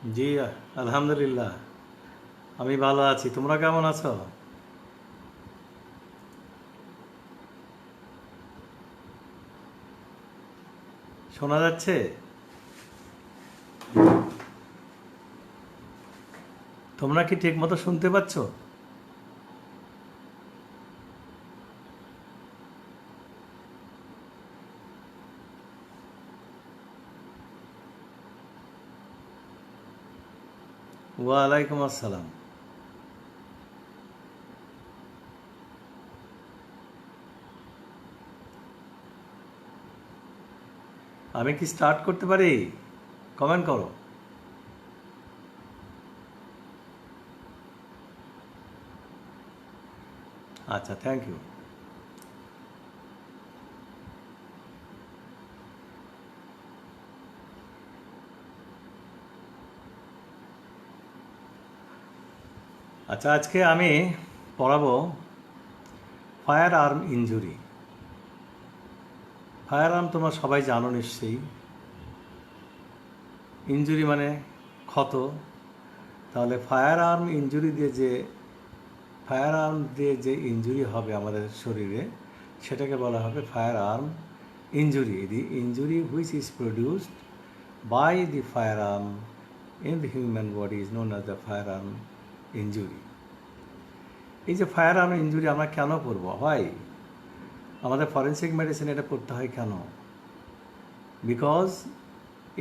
জি, আলহামদুলিল্লাহ। আমি ভালো আছি। তোমরা কেমন আছো? শোনা যাচ্ছে? তোমরা কি ঠিক মতো শুনতে পাচ্ছ? ওয়ালাইকুম আসসালাম। আমি কি স্টার্ট করতে পারি? কমেন্ট করো। আচ্ছা, থ্যাংক ইউ। আচ্ছা, আজকে আমি পড়াবো fire arm injury. Fire arm তোমরা সবাই জানো নিশ্চয়ই। ইনজুরি মানে ক্ষত। তাহলে ফায়ার আর্ম দিয়ে যে ইনজুরি হবে আমাদের শরীরে, সেটাকে বলা হবে fire arm injury. The injury which is produced by the firearm in the human body is known as the firearm injury. এই যে ফায়ার আর্ম ইঞ্জুরি আমরা কেন করবো হয়, আমাদের ফরেন্সিক মেডিসিন এটা করতে হয় কেন? Because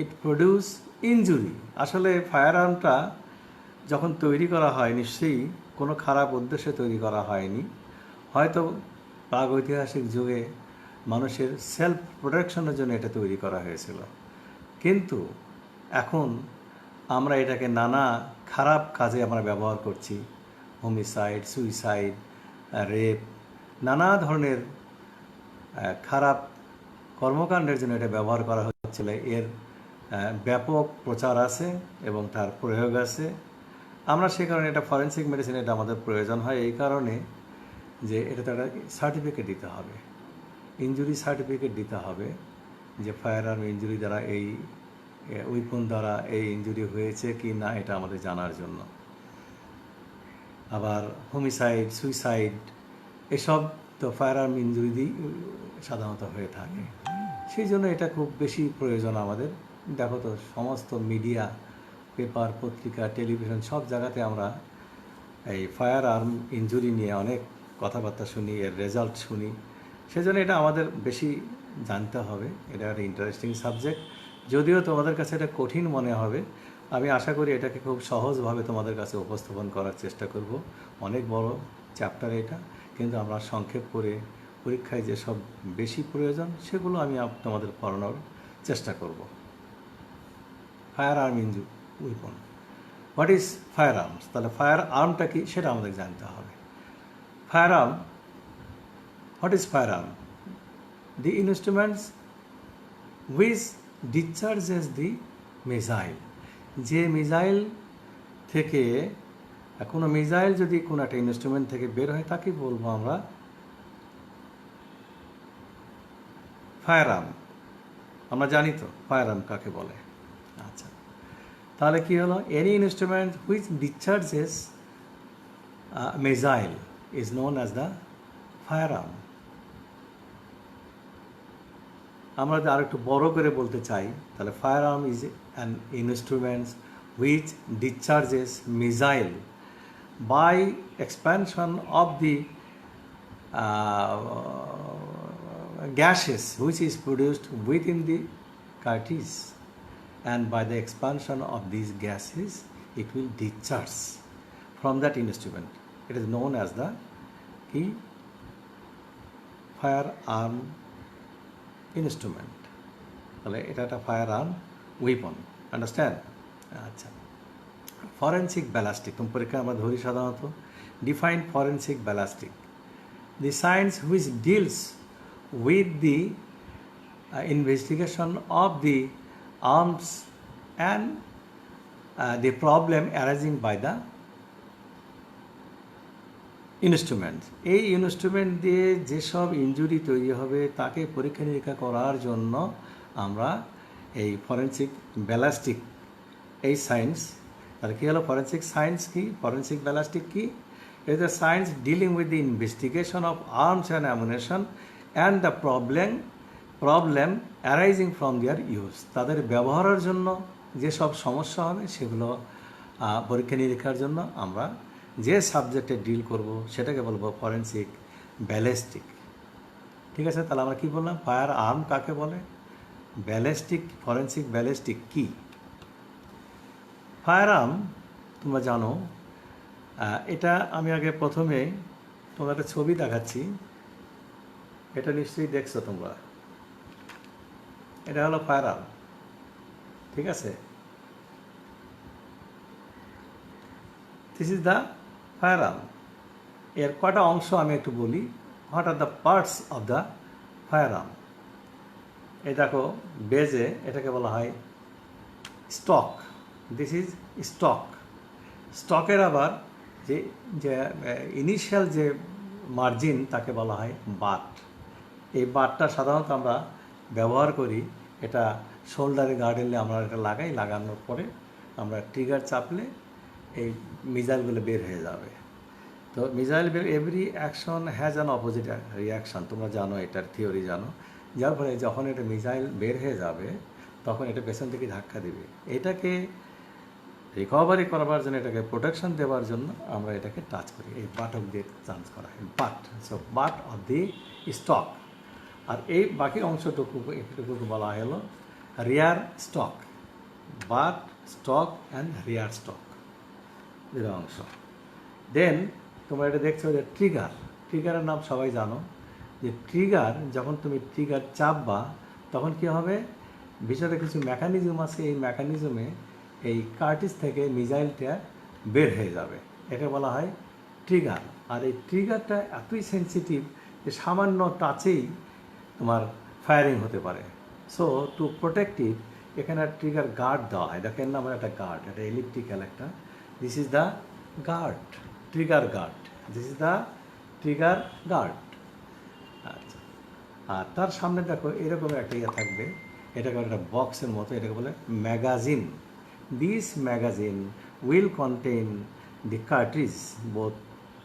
it produce injury. আসলে ফায়ার আর্মটা যখন তৈরি করা হয় নিশ্চয়ই কোনো খারাপ উদ্দেশ্যে তৈরি করা হয়নি। হয়তো প্রাগৈতিহাসিক যুগে মানুষের সেলফ প্রোটেকশনের জন্য এটা তৈরি করা হয়েছিল, কিন্তু এখন আমরা এটাকে নানা খারাপ কাজে আমরা ব্যবহার করছি। হোমিসাইড, সুইসাইড, রেপ, নানা ধরনের খারাপ কর্মকাণ্ডের জন্য এটা ব্যবহার করা হচ্ছিল। এর ব্যাপক প্রচার আছে এবং তার প্রয়োগ আছে। আমরা সে কারণে এটা ফরেন্সিক মেডিসিন এটা আমাদের প্রয়োজন হয় এই কারণে যে এটা তো একটা সার্টিফিকেট দিতে হবে, ইনজুরি সার্টিফিকেট দিতে হবে যে ফায়ার আর্ম ইনজুরি দ্বারা এই উইপন দ্বারা এই ইনজুরি হয়েছে কি না এটা আমাদের জানার জন্য। আবার হোমিসাইড, সুইসাইড এসব তো ফায়ার আর্ম ইনজুরি দিয়েই সাধারণত হয়ে থাকে। সেই জন্য এটা খুব বেশি প্রয়োজন আমাদের। দেখো তো, সমস্ত মিডিয়া, পেপার, পত্রিকা, টেলিভিশন সব জায়গাতে আমরা এই ফায়ার আর্ম ইনজুরি নিয়ে অনেক কথাবার্তা শুনি, এর রেজাল্ট শুনি। সেজন্য এটা আমাদের বেশি জানতে হবে। এটা একটা ইন্টারেস্টিং সাবজেক্ট। যদিও তোমাদের কাছে এটা কঠিন মনে হবে, আমি আশা করি এটাকে খুব সহজভাবে তোমাদের কাছে উপস্থাপন করার চেষ্টা করব। অনেক বড় চ্যাপ্টার এটা, কিন্তু আমরা সংক্ষেপ করে পরীক্ষায় যেসব বেশি প্রয়োজন সেগুলো আমি তোমাদের পড়ানোর চেষ্টা করব। Fire arm injury weapon, what is fire arms? তাহলে ফায়ার আর্মটা কি সেটা আমাদের জানতে হবে। Fire arm, what is fire arm? The instruments which discharges the missile. যে মিসাইল থেকে, কোনো মিসাইল যদি কোনো একটা ইনস্ট্রুমেন্ট থেকে বের হয় তাকে বলবো আমরা ফায়ার আর্ম। আমরা জানি তো ফায়ার আর্ম কাকে বলে। আচ্ছা, তাহলে কি হলো? Any instrument which discharges missile is known as the firearm. আমরা যদি আর একটু বড় করে বলতে চাই তাহলে firearm is an instrument which discharges missile by expansion of the gases which is produced within the cartridge, and by the expansion of these gases it will discharge from that instrument. It is known as the firearm instrument. তাহলে এটা একটা fire arm weapon, understand? আচ্ছা, forensic ballistic তুমি পরীক্ষা আমরা ধরি সাধারণত। Define forensic ballistic: the science which deals with the investigation of the arms and the problem arising by the instrument. এই ইনস্ট্রুমেন্ট দিয়ে যেসব ইনজুরি তৈরি হবে তাকে পরীক্ষা নিরীক্ষা করার জন্য আমরা এই ফরেন্সিক ব্যালাস্টিক এই সায়েন্স, তাহলে কী হলো ফরেন্সিক সায়েন্স কি, ফরেন্সিক ব্যালিস্টিক কি? It is a science dealing with the investigation of arms and ammunition and the problem arising from their use. তাদের ব্যবহারের জন্য যেসব সমস্যা হবে সেগুলো পরীক্ষা নিরীক্ষার জন্য আমরা যে সাবজেক্টে ডিল করব সেটাকে বলবো ফরেন্সিক ব্যালিস্টিক। ঠিক আছে, তাহলে আমরা কি বললাম, ফায়ার আর্ম কাকে বলে, ব্যালিস্টিক, ফরেন্সিক ব্যালিস্টিক কি? ফায়ার আর্ম তোমরা জানো, এটা আমি আগে প্রথমে তোমার একটা ছবি দেখাচ্ছি, এটা নিশ্চয়ই দেখছো তোমরা, এটা হলো ফায়ার আর্ম। ঠিক আছে, this is the fire arm. এর কটা অংশ আমি একটু বলি, what are the parts of the fire arm. এই দেখো বেজে এটাকে বলা হয় স্টক, দিস ইজ স্টক। স্টকের আবার যে যে ইনিশিয়াল যে মার্জিন তাকে বলা হয় বাট। এই বাটটা সাধারণত আমরা ব্যবহার করি, এটা শোল্ডারে গার্ডেলে আমরা এটা লাগানোর পরে আমরা ট্রিগার চাপলে এই মিসাইলগুলো বের হয়ে যাবে। তো মিসাইল বের, every action has an opposite reaction, তোমরা জানো এটার থিওরি জানো, যার ফলে যখন এটা মিসাইল বের হয়ে যাবে তখন এটা পেছন থেকে ধাক্কা দেবে। এটাকে রিকভারি করবার জন্য, এটাকে প্রোটেকশন দেওয়ার জন্য আমরা এটাকে টাচ করি, এই বাটক দিয়ে চান্স করা হয় butt. So butt of the stock. আর এই বাকি একটুকু বলা হলো rear stock, butt, stock and rear stock দুটো অংশ। দেন তোমরা এটা দেখছো যে ট্রিগার, ট্রিগারের নাম সবাই জানো, যে ট্রিগার যখন তুমি ট্রিগার চাপবা তখন কী হবে, ভিতরে কিছু মেকানিজম আছে, এই মেকানিজমে এই কার্টিজ থেকে মিসাইলটা বের হয়ে যাবে, এটা বলা হয় ট্রিগার। আর এই ট্রিগারটা এতই সেন্সিটিভ যে সামান্য টাচেই তোমার ফায়ারিং হতে পারে। সো টু প্রোটেক্ট ইট এখানে ট্রিগার গার্ড দেওয়া হয়, দেখেন না আমার একটা গার্ড, এটা ইলেকট্রিক্যাল একটা, this is the guard, trigger guard, this is the trigger guard. আচ্ছা, আর তার সামনে দেখো এরকম একটা ইয়ে থাকবে, এটাকে একটা বক্সের মতো, এটাকে বলে magazine. This magazine will contain the cartridge, both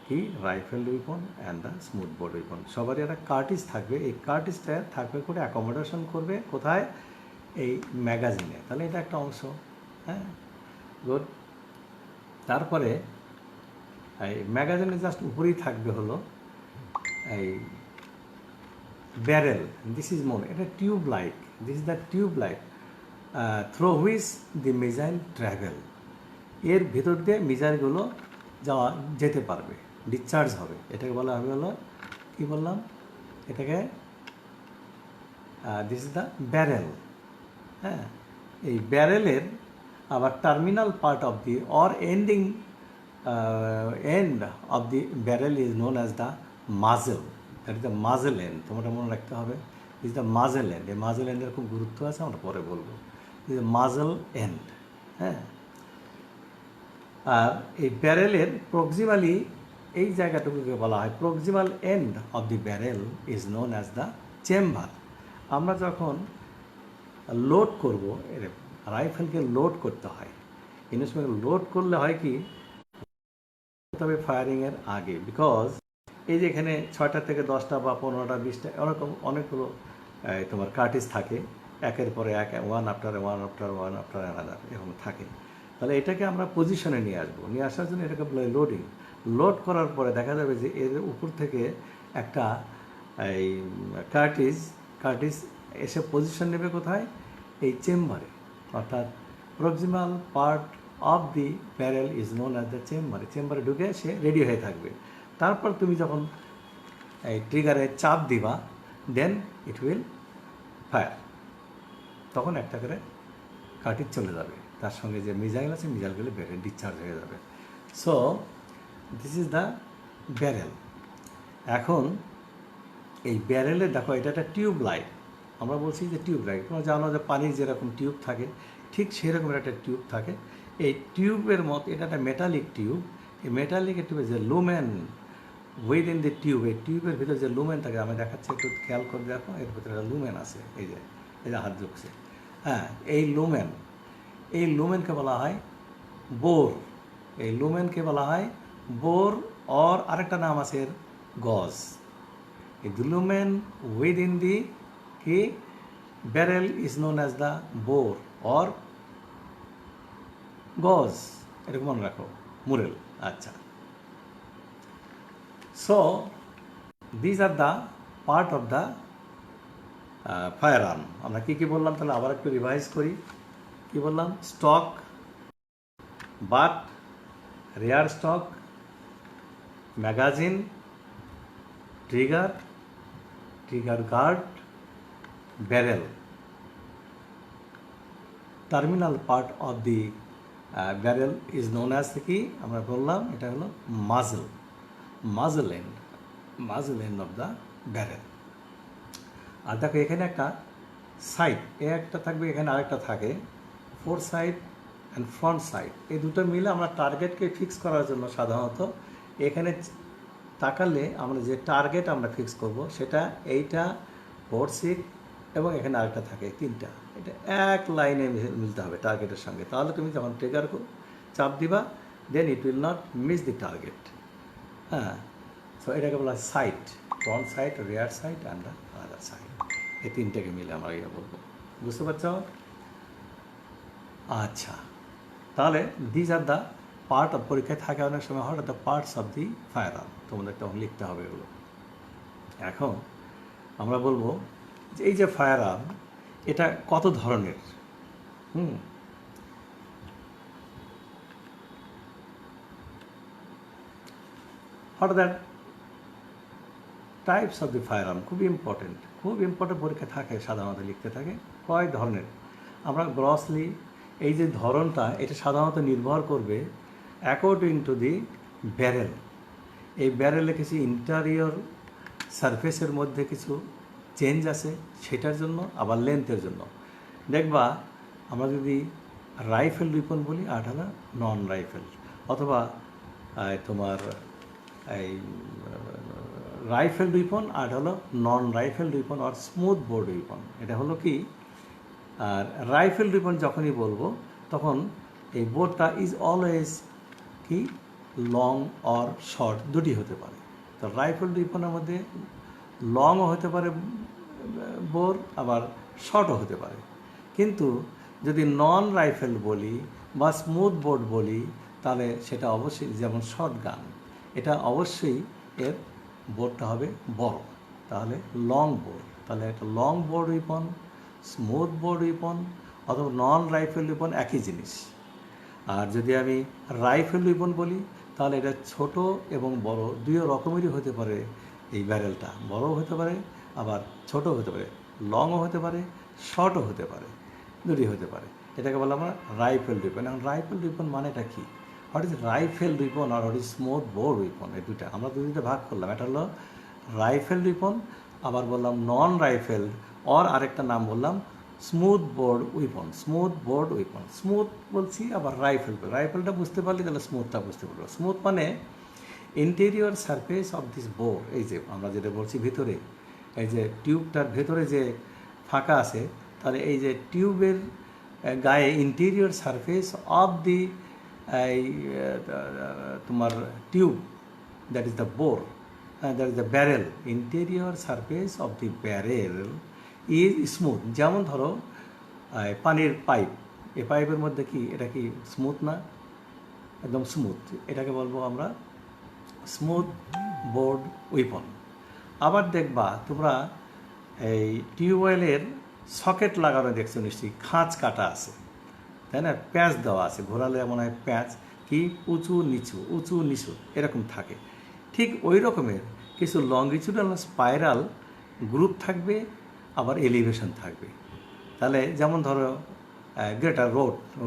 কি rifle weapon and the smooth bore weapon, সবারই একটা কার্টিজ থাকবে। এই কার্টিজটা থাকবে করে অ্যাকোমোডেশন করবে কোথায়, এই ম্যাগাজিনে। তাহলে এটা একটা অংশ, হ্যাঁ, গুড। তারপরে এই ম্যাগাজিনের জাস্ট উপরেই থাকবে হলো এই ব্যারেল, দিস ইজ মোর, এটা tube like, this is the tube like through which the missile travel, এর ভেতর দিয়ে মিসাইলগুলো যেতে পারবে, ডিসচার্জ হবে, এটাকে বলা হবে হলো কী বললাম, এটাকে দিস ইজ দ্য ব্যারেল। হ্যাঁ, এই ব্যারেলের আবার terminal part of the or ending end of the barrel is known as the muzzle, that is the muzzle end, তোমরা মনে রাখতে হবে, ইজ দ্য মাজেল এন্ড। এই মাজেল এন্ডের খুব গুরুত্ব আছে, আমরা পরে বলবো, ইজ দ্য মাজেল এন্ড। হ্যাঁ, আর এই ব্যারেলের প্রক্সিমালি এই জায়গাটুকুকে বলা হয় proximal and of the barrel is known as the chamber. আমরা যখন লোড করব, রাইফেলকে লোড করতে হয়, ইনস্ট্রুমেন্ট লোড করলে হয় কি, তবে ফায়ারিংয়ের আগে, বিকজ এই যে এখানে 6টা থেকে 10টা বা 15টা 20টা এরকম অনেকগুলো তোমার কার্টিজ থাকে, একের পরে এক, one after one after one after another এরকম থাকে। তাহলে এটাকে আমরা পজিশনে নিয়ে আসবো, নিয়ে আসার জন্য এটাকে বলে লোডিং। লোড করার পরে দেখা যাবে যে এর উপর থেকে একটা এই কার্টিজ এসে পজিশন নেবে কোথায়, এই চেম্বারে, অর্থাৎ proximal part of the barrel is known as the চেম্বারে, চেম্বারে ঢুকে সে রেডি হয়ে থাকবে। তারপর তুমি যখন এই ট্রিগারে চাপ দিবা, দেন ইট উইল ফায়ার, তখন একটা করে কার্টিজ চলে যাবে, তার সঙ্গে যে মিসাইল আছে মিসাইলগুলো বেড়ে ডিসচার্জ হয়ে যাবে। So this is the barrel. এখন এই ব্যারেলে দেখো এটা একটা টিউব লাইট, আমরা বলছি যে টিউব লাইট, তোমরা জানো যে পানির যেরকম টিউব থাকে ঠিক সেরকম একটা টিউব থাকে। এই টিউবের মতো এটা একটা মেটালিক টিউব, এই মেটালিক টিউবে যে লুমেন উইদিন দি টিউব, এই টিউবের ভিতরে যে লুমেন থাকে, আমি দেখাচ্ছি একটু খেয়াল করে দেখো, এর ভিতরে একটা লুমেন আছে, এই যে হাত ঢুকছে, হ্যাঁ, এই এই লুমেনকে বলা হয় বোর। এই লুমেনকে বলা হয় বোর, অর আরেকটা নাম আছে এর গজ। এই লুমেন উইদিন দি কি barrel is known as the bore or gauge, এরকম মনে রাখো, মুরেল। আচ্ছা, so these are the part of the firearm. আমরা কী কী বললাম তাহলে আবার একটু রিভাইজ করি। কী বললাম? Stock, butt, rear stock, magazine, trigger, trigger guard, barrel. Terminal part of the barrel is known as কি আমরা বললাম, এটা হলো muzzle, muzzle end, muzzle end of the barrel. আর দেখো এখানে একটা সাইড, এ একটা থাকবে, এখানে আরেকটা থাকে, four side and front side. এই দুটো মিলে আমরা টার্গেটকে ফিক্স করার জন্য সাধারণত এখানে তাকালে আমরা যে টার্গেট আমরা ফিক্স করব সেটা এইটা, বোর্ড সিট এবং এখানে আরেকটা থাকে, তিনটা। এটা এক লাইনে মিলতে হবে টার্গেটের সঙ্গে, তাহলে তুমি যখন ট্রিগার চাপ দিবা then it will not miss the target. হ্যাঁ, সো এটাকে বলা হয় sight, front sight, rear sight and the other sight. এই তিনটাকে মিলে আমরা ইয়ে বলবো, বুঝতে পারছো? আচ্ছা, তাহলে these are the part of, পরীক্ষায় থাকে অনেক সময় হঠাৎ the parts of the fire arm, তোমাদের তখন লিখতে হবে এগুলো। এখন আমরা বলবো যে এই যে ফায়ার আর্ম এটা কত ধরনের। What are that types of the fire arm, খুব ইম্পর্টেন্ট পরীক্ষা থাকে, সাধারণত লিখতে থাকে কয় ধরনের। আমরা গ্রসলি এই যে ধরনটা এটা সাধারণত নির্ভর করবে অ্যাকর্ডিং টু দি ব্যারেল। এই ব্যারেলে কিছু ইন্টারিয়র সারফেসের মধ্যে কিছু চেঞ্জ আছে সেটার জন্য, আবার লেন্থের জন্য। দেখবা আমরা যদি রাইফেল উইপন বলি আর হলো নন রাইফেল, অথবা তোমার এই রাইফেল উইপন আর হলো নন রাইফেল উইপন আর স্মুথ বোর্ড উইপন। এটা হলো কি, আর রাইফেল উইপন যখনই বলবো তখন এই বোর্ডটা ইজ অলওয়েজ কি লং অর শর্ট, দুটি হতে পারে। তো রাইফেল উইপনের মধ্যে লংও হতে পারে বোর, আবার শর্টও হতে পারে। কিন্তু যদি নন রাইফেল বলি বা স্মুথ বোর্ড বলি তাহলে সেটা অবশ্যই, যেমন শর্ট গান, এটা অবশ্যই এর বোর্ডটা হবে বড়, তাহলে লং বোর্ড। তাহলে একটা long board weapon, smooth bore weapon অথবা নন রাইফেল উইপন একই জিনিস। আর যদি আমি রাইফেল উইপন বলি তাহলে এটা ছোট এবং বড় দুই রকমেরই হতে পারে। এই ব্যারেলটা বড়ও হতে পারে আবার ছোটও হতে পারে, লংও হতে পারে, শর্টও হতে পারে, দুটি হতে পারে। এটাকে বলা আমরা রাইফেল উইপন। এখন রাইফেল উইপন মানেটা কি? হোয়াট ইজ রাইফেল উইপন আর what is smooth bore weapon? এই দুটা আমরা দুইটা ভাগ করলাম। এটা হলো রাইফেল উইপন, আবার বললাম নন রাইফেল, অর আরেকটা নাম বললাম smooth bore weapon. Smooth bore weapon, smooth বলছি আবার রাইফেল, রাইফেলটা বুঝতে পারলে তাহলে স্মুথটা বুঝতে পারবো। স্মুথ মানে interior surface of this board, এই যে আমরা যেটা বলছি ভিতরে, এই যে টিউবটার ভেতরে যে ফাঁকা আছে, তাহলে এই যে টিউবের গায়ে ইন্টেরিয়র সারফেস অফ দি এই তোমার tube, that is the bore, that is the barrel, interior surface of the barrel is smooth. যেমন ধরো পানির পাইপ, এই পাইপের মধ্যে কি এটা কি স্মুথ না? একদম স্মুথ, এটাকে বলবো আমরা স্মুথ বোর্ড উইপন। আবার দেখবা তোমরা এই টিউবওয়েলের সকেট লাগানো দেখছো নিশ্চয়ই, খাঁজ কাটা আছে, তাই না? প্যাঁচ দেওয়া আছে, ঘোরালে মনে হয় প্যাঁচ কি উঁচু নিচু, উঁচু নিচু এরকম থাকে। ঠিক ওই রকমের কিছু লংগিচুডাল স্পাইরাল গ্রুপ থাকবে, আবার এলিভেশন থাকবে। তাহলে যেমন ধরো গ্রেটার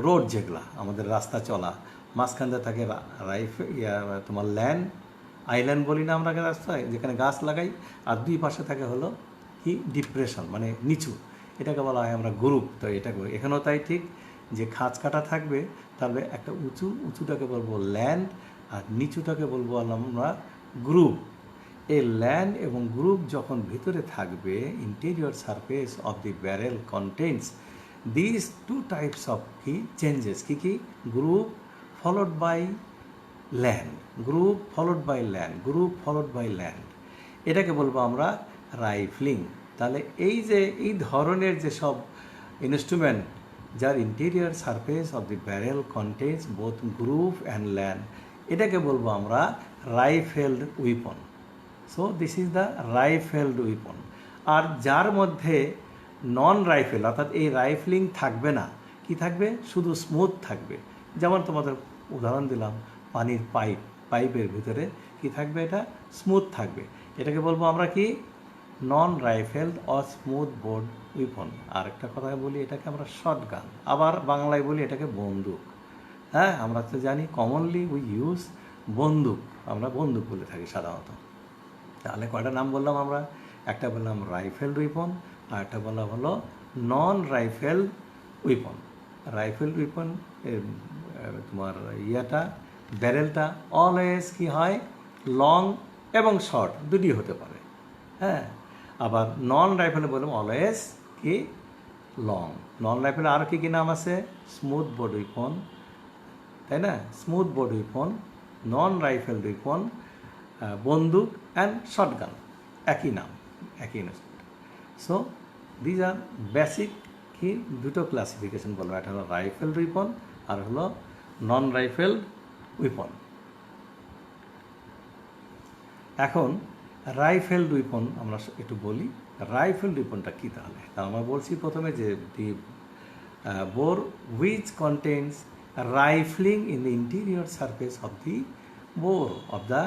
রোড যেগুলা আমাদের রাস্তা চলা, মাঝখান দিয়ে থাকে তোমার ল্যান্ড, আইল্যান্ড বলি না আমরা রাস্তায়, যেখানে গাছ লাগাই, আর দুই পাশে থাকে হলো কি ডিপ্রেশন মানে নিচু, এটাকে বলা হয় আমরা গ্রুপ। তো এটা এখানেও তাই ঠিক, যে খাঁজ কাটা থাকবে, তাহলে একটা উঁচুটাকে বলবো ল্যান্ড আর নিচুটাকে বলবো আমরা গ্রুপ। এই ল্যান্ড এবং গ্রুপ যখন ভিতরে থাকবে, interior surface of the barrel contents this two types of কি চেঞ্জেস কি group followed by land, group followed by land, group followed by land, এটাকে বলবো আমরা রাইফলিং। তাহলে এই যে এই ধরনের যেসব ইনস্ট্রুমেন্ট যার interior surface of the barrel contains both groove and land, এটাকে বলবো আমরা rifled weapon. So this is the rifled weapon. আর যার মধ্যে নন রাইফেল অর্থাৎ এই রাইফলিং থাকবে না, কি থাকবে, শুধু স্মুথ থাকবে। যেমন তোমাদের উদাহরণ দিলাম পানির পাইপের ভিতরে কি থাকবে, এটা স্মুথ থাকবে, এটাকে বলবো আমরা কি নন রাইফেলড অর স্মুথ বোর্ড উইপন। আর একটা কথা বলি এটাকে আমরা শর্ট গান, আবার বাংলায় বলি এটাকে বন্দুক। হ্যাঁ, আমরা তো জানি কমনলি উই ইউজ বন্দুক, আমরা বন্দুক বলে থাকি সাধারণত। তাহলে কয়টা নাম বললাম আমরা, একটা বললাম রাইফেলড উইপন, আর একটা বললাম হলো নন রাইফেলড উইপন। রাইফেলড উইপন তোমার ইয়াটা ব্যারেলটা অলওয়েজ কি হয়, লং এবং শর্ট দুটি হতে পারে। হ্যাঁ, আবার নন রাইফেলে বললাম অলওয়েজ কি লং। নন রাইফেলে আর কি নাম আছে, স্মুথ বোর্ড উইপন, তাই না, স্মুথ বোর্ড উইপন, নন রাইফেল উইপন, বন্দুক অ্যান্ড শটগান, একই নাম, একই instrument. So these R basic কি দুটো ক্লাসিফিকেশন বলবো, একটা হলো রাইফেল উইপন আর হলো নন রাইফেল উইপন। এখন রাইফেল উইপন আমরা একটু বলি, রাইফেল উইপনটা কী তাহলে। আমরা বলছি প্রথমে যে the bore which contains rifling in the interior surface of the bore of the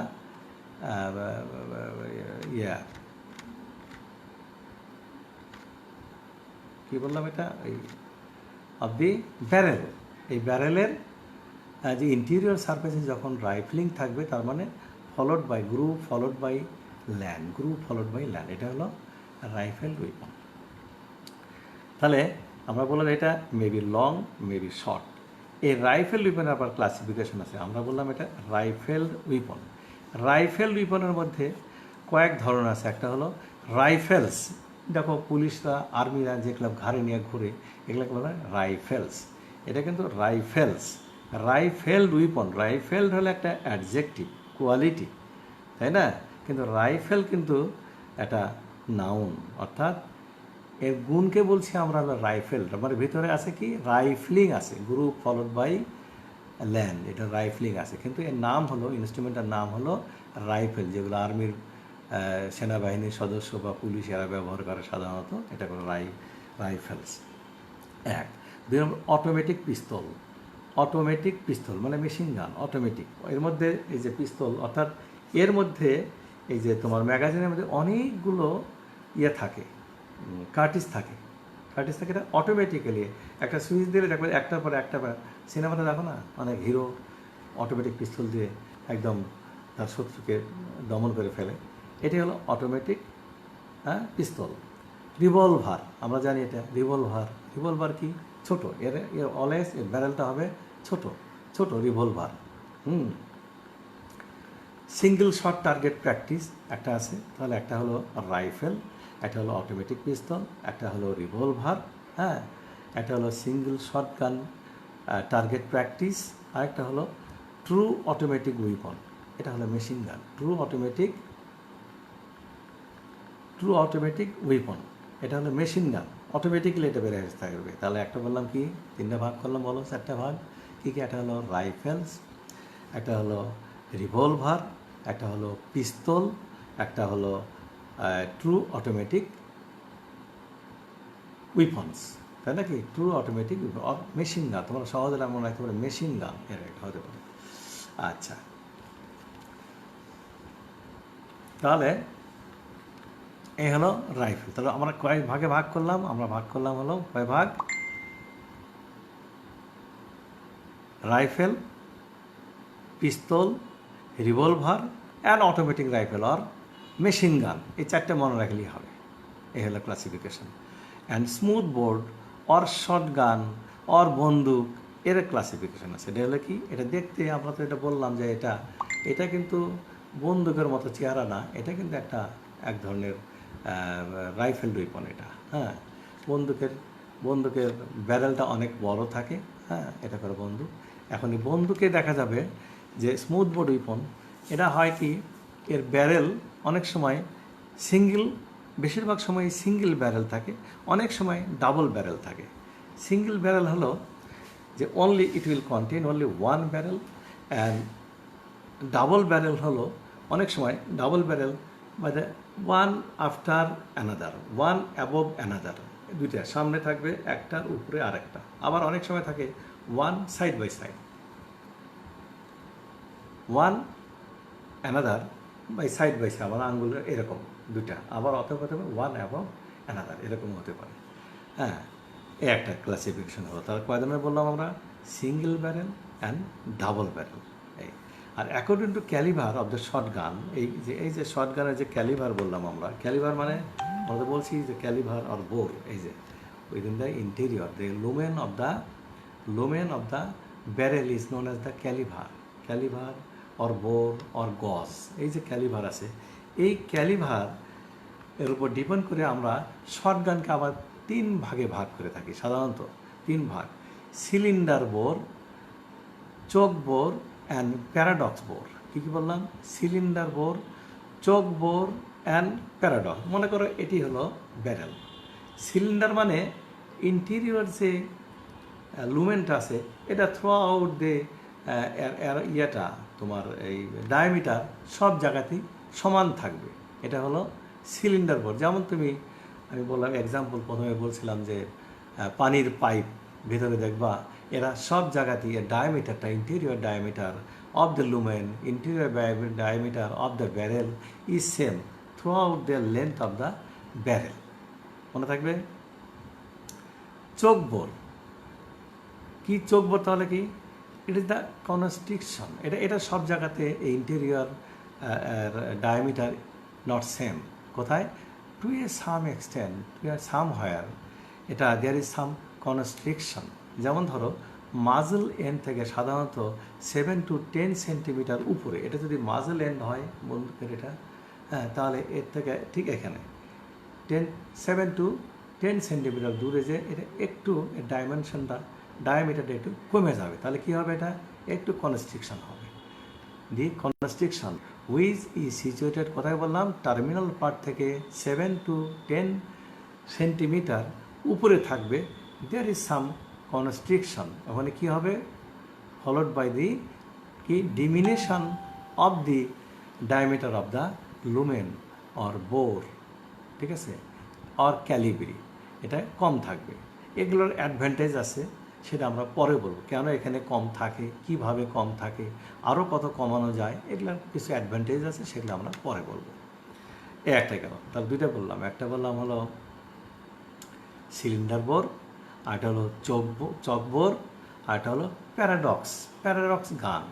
কী বললাম এটা, এই অফ দি ব্যারেল, এই ব্যারেলের যে ইন্টেরিয়র সারফেসে যখন রাইফলিং থাকবে তার মানে followed by group followed by land, group followed by land, এটা হলো রাইফেল উইপন। তাহলে আমরা বললাম এটা মেবি লং মেবি শর্ট। এই রাইফেল উইপনের আবার ক্লাসিফিকেশন আছে, আমরা বললাম এটা রাইফেল উইপন। রাইফেল উইপনের মধ্যে কয়েক ধরন আছে, একটা হলো রাইফেলস, দেখো পুলিশরা আর্মিরা যেগুলো ঘাড়ে নিয়ে ঘুরে এগুলোকে বলা হয় রাইফেলস, এটা কিন্তু রাইফেলস। রাইফেলড উইপন, রাইফেলড হলো একটা অ্যাডজেক্টিভ কোয়ালিটি, তাই না, কিন্তু রাইফেল কিন্তু একটা নাউন, অর্থাৎ এর গুণকে বলছি আমরা হলো রাইফেল। আমার ভিতরে আছে কি রাইফলিং আছে, গ্রুপ ফলোড বাই ল্যান্ড, এটা রাইফলিং আছে, কিন্তু এর নাম হলো, ইনস্ট্রুমেন্টের নাম হলো রাইফেল, যেগুলো আর্মির সেনাবাহিনীর সদস্য বা পুলিশ এরা ব্যবহার করে সাধারণত, এটা কোনো রাইফেলস। এক, দুই নম্বর অটোমেটিক পিস্তল। অটোমেটিক পিস্তল মানে মেশিন গান, অটোমেটিক। এর মধ্যে এই যে পিস্তল অর্থাৎ এর মধ্যে এই যে তোমার ম্যাগাজিনের মধ্যে অনেকগুলো ইয়ে থাকে, কার্টিজ থাকে, এটা অটোমেটিক্যালি একটা সুইচ দিলে দেখবে একটার পর একটা, সিনেমাটা দেখো না, অনেক হিরো অটোমেটিক পিস্তল দিয়ে একদম তার শত্রুকে দমন করে ফেলে, এটি হলো অটোমেটিক পিস্তল। রিভলভার, আমরা জানি এটা রিভলভার। রিভলভার কি ছোট, এর অলওয়েজ এর ব্যারেলটা হবে ছোট revolver. Single shot target practice একটা আছে, তাহলে একটা হলো রাইফেল, একটা হলো অটোমেটিক পিস্তল, একটা হলো রিভলভার, হ্যাঁ, একটা হলো সিঙ্গেল শট গান টার্গেট প্র্যাকটিস, আরেকটা হলো ট্রু অটোমেটিক উইপন, এটা হলো machine gun. True automatic weapon, এটা হলো মেশিন গান, অটোমেটিক্যালি এটা বেড়ে থাকবে। তাহলে একটা বললাম কি, তিনটা ভাগ করলাম, বলো চারটা ভাগ কী কী, একটা হলো রাইফেলস, একটা হলো রিভলভার, একটা হলো পিস্তল, একটা হলো ট্রু অটোমেটিক উইপন্স, তাই নাকি, ট্রু অটোমেটিক মেশিন গান, তোমরা সহজে মনে রাখতে পারে মেশিন গান এর একটা হতে পারে। আচ্ছা, তাহলে এই হলো রাইফেল। তাহলে আমরা কয়েক ভাগে ভাগ করলাম, আমরা ভাগ করলাম হলো কয় ভাগ, rifle, pistol, revolver and automatic rifle or machine gun, এই চারটে মনে রাখলেই হবে। এই হলো classification. And smooth board or short gun or বন্দুক, এর ক্লাসিফিকেশন আছে। এটা হলো কি, এটা দেখতে আমরা তো এটা বললাম যে এটা কিন্তু বন্দুকের মতো চেহারা না, এটা কিন্তু এক ধরনের রাইফেল উইপন এটা, হ্যাঁ, বন্দুকের বন্দুকের ব্যারেলটা অনেক বড় থাকে, হ্যাঁ, এটা করে বন্দুক। এখন এই বন্দুকে দেখা যাবে যে স্মুথ বোর্ড উইপন, এটা হয় কি এর ব্যারেল অনেক সময় সিঙ্গেল, বেশিরভাগ সময় সিঙ্গেল ব্যারেল থাকে, অনেক সময় ডাবল ব্যারেল থাকে। সিঙ্গেল ব্যারেল হলো যে only it will contain only one barrel, and double barrel হলো অনেক সময় double barrel by the one after another, one above another, দুইটা সামনে থাকবে, একটার উপরে আরেকটা। আবার অনেক সময় থাকে one side by side, one another by side by side, আমার আঙ্গুলের এরকম দুইটা, আবার অথবা হতে পারে ওয়ান অ্যাবভ অ্যানাদার, এরকম হতে পারে। হ্যাঁ, এই একটা ক্লাসিফিকেশন হলো। তার কয় ধরনের বললাম আমরা? Single barrel and double barrel. এই আর according to calibre of the shotgun, এই যে শর্ট গানের যে ক্যালিভার বললাম আমরা, ক্যালিভার মানে আমরা তো বলছি যে ক্যালিভার অর বোর, এই যে within the interior the lumen of the barrel is known as the calibre or bore or gauge. এই যে ক্যালিভার আছে, এই ক্যালিভার এর উপর ডিপেন্ড করে আমরা শর্ট গানকে আবার 3 ভাগে ভাগ করে থাকি, সাধারণত 3 ভাগ: cylinder bore, choke bore and paradox bore. কী কী বললাম? Cylinder bore, choke bore and paradox. মনে করো এটি হলো ব্যারেল। সিলিন্ডার মানে ইন্টেরিয়র যে লুমেনটা আছে, এটা থ্রু আউট দে ইয়েটা তোমার এই ডায়ামিটার সব জায়গাতেই সমান থাকবে, এটা হলো সিলিন্ডার বোর। যেমন আমি বললাম এক্সাম্পল, প্রথমে বলছিলাম যে পানির পাইপ ভিতরে দেখবা এরা সব জায়গাতেই এর ডায়ামিটারটা, interior diameter of the lumen, interior diameter of the barrel is same throughout the length of the barrel. মনে থাকবে? চোক বোর কি? চোক বোর তাহলে কি? It is the constriction. এটা সব জায়গাতে ইন্টেরিয়র ডায়ামিটার নট সেম। কোথায়? To a some extent, to a some higher, এটা দেয়ার ইজ সাম কনস্ট্রিকশন। যেমন ধরো মাজল এন্ড থেকে সাধারণত 7 to 10 সেন্টিমিটার উপরে, এটা যদি মাজল এন্ড হয় বন্দুকের এটা, হ্যাঁ, তাহলে এর থেকে ঠিক এখানে 7 to 10 সেন্টিমিটার দূরে যে এটা একটু ডায়ামিটারটা একটু কমে যাবে, তাহলে কী হবে? এটা একটু কনস্ট্রিকশন হবে। দি কনস্ট্রিকশন উইচ ইজ সিচুয়েটেড, কোথায় বললাম? টার্মিনাল পার্ট থেকে 7 to 10 সেন্টিমিটার উপরে থাকবে। দেয়ার ইজ সাম কনস্ট্রিকশন, ওখানে কী হবে? Followed by the diminution of the diameter of the lumen or bore, ঠিক আছে, অর ক্যালিব্রি, এটা কম থাকবে। এগুলোর অ্যাডভান্টেজ আছে, সেটা আমরা পরে বলবো, কেন এখানে কম থাকে, কিভাবে কম থাকে, আরও কত কমানো যায়, এগুলোর কিছু অ্যাডভান্টেজ আছে, সেগুলো আমরা পরে বলবো। একটা গেল, তাহলে দুইটা বললাম, একটা বললাম হলো সিলিন্ডার বোর, আরেকটা হলো চক বোর, আরেকটা হলো প্যারাডক্স গান।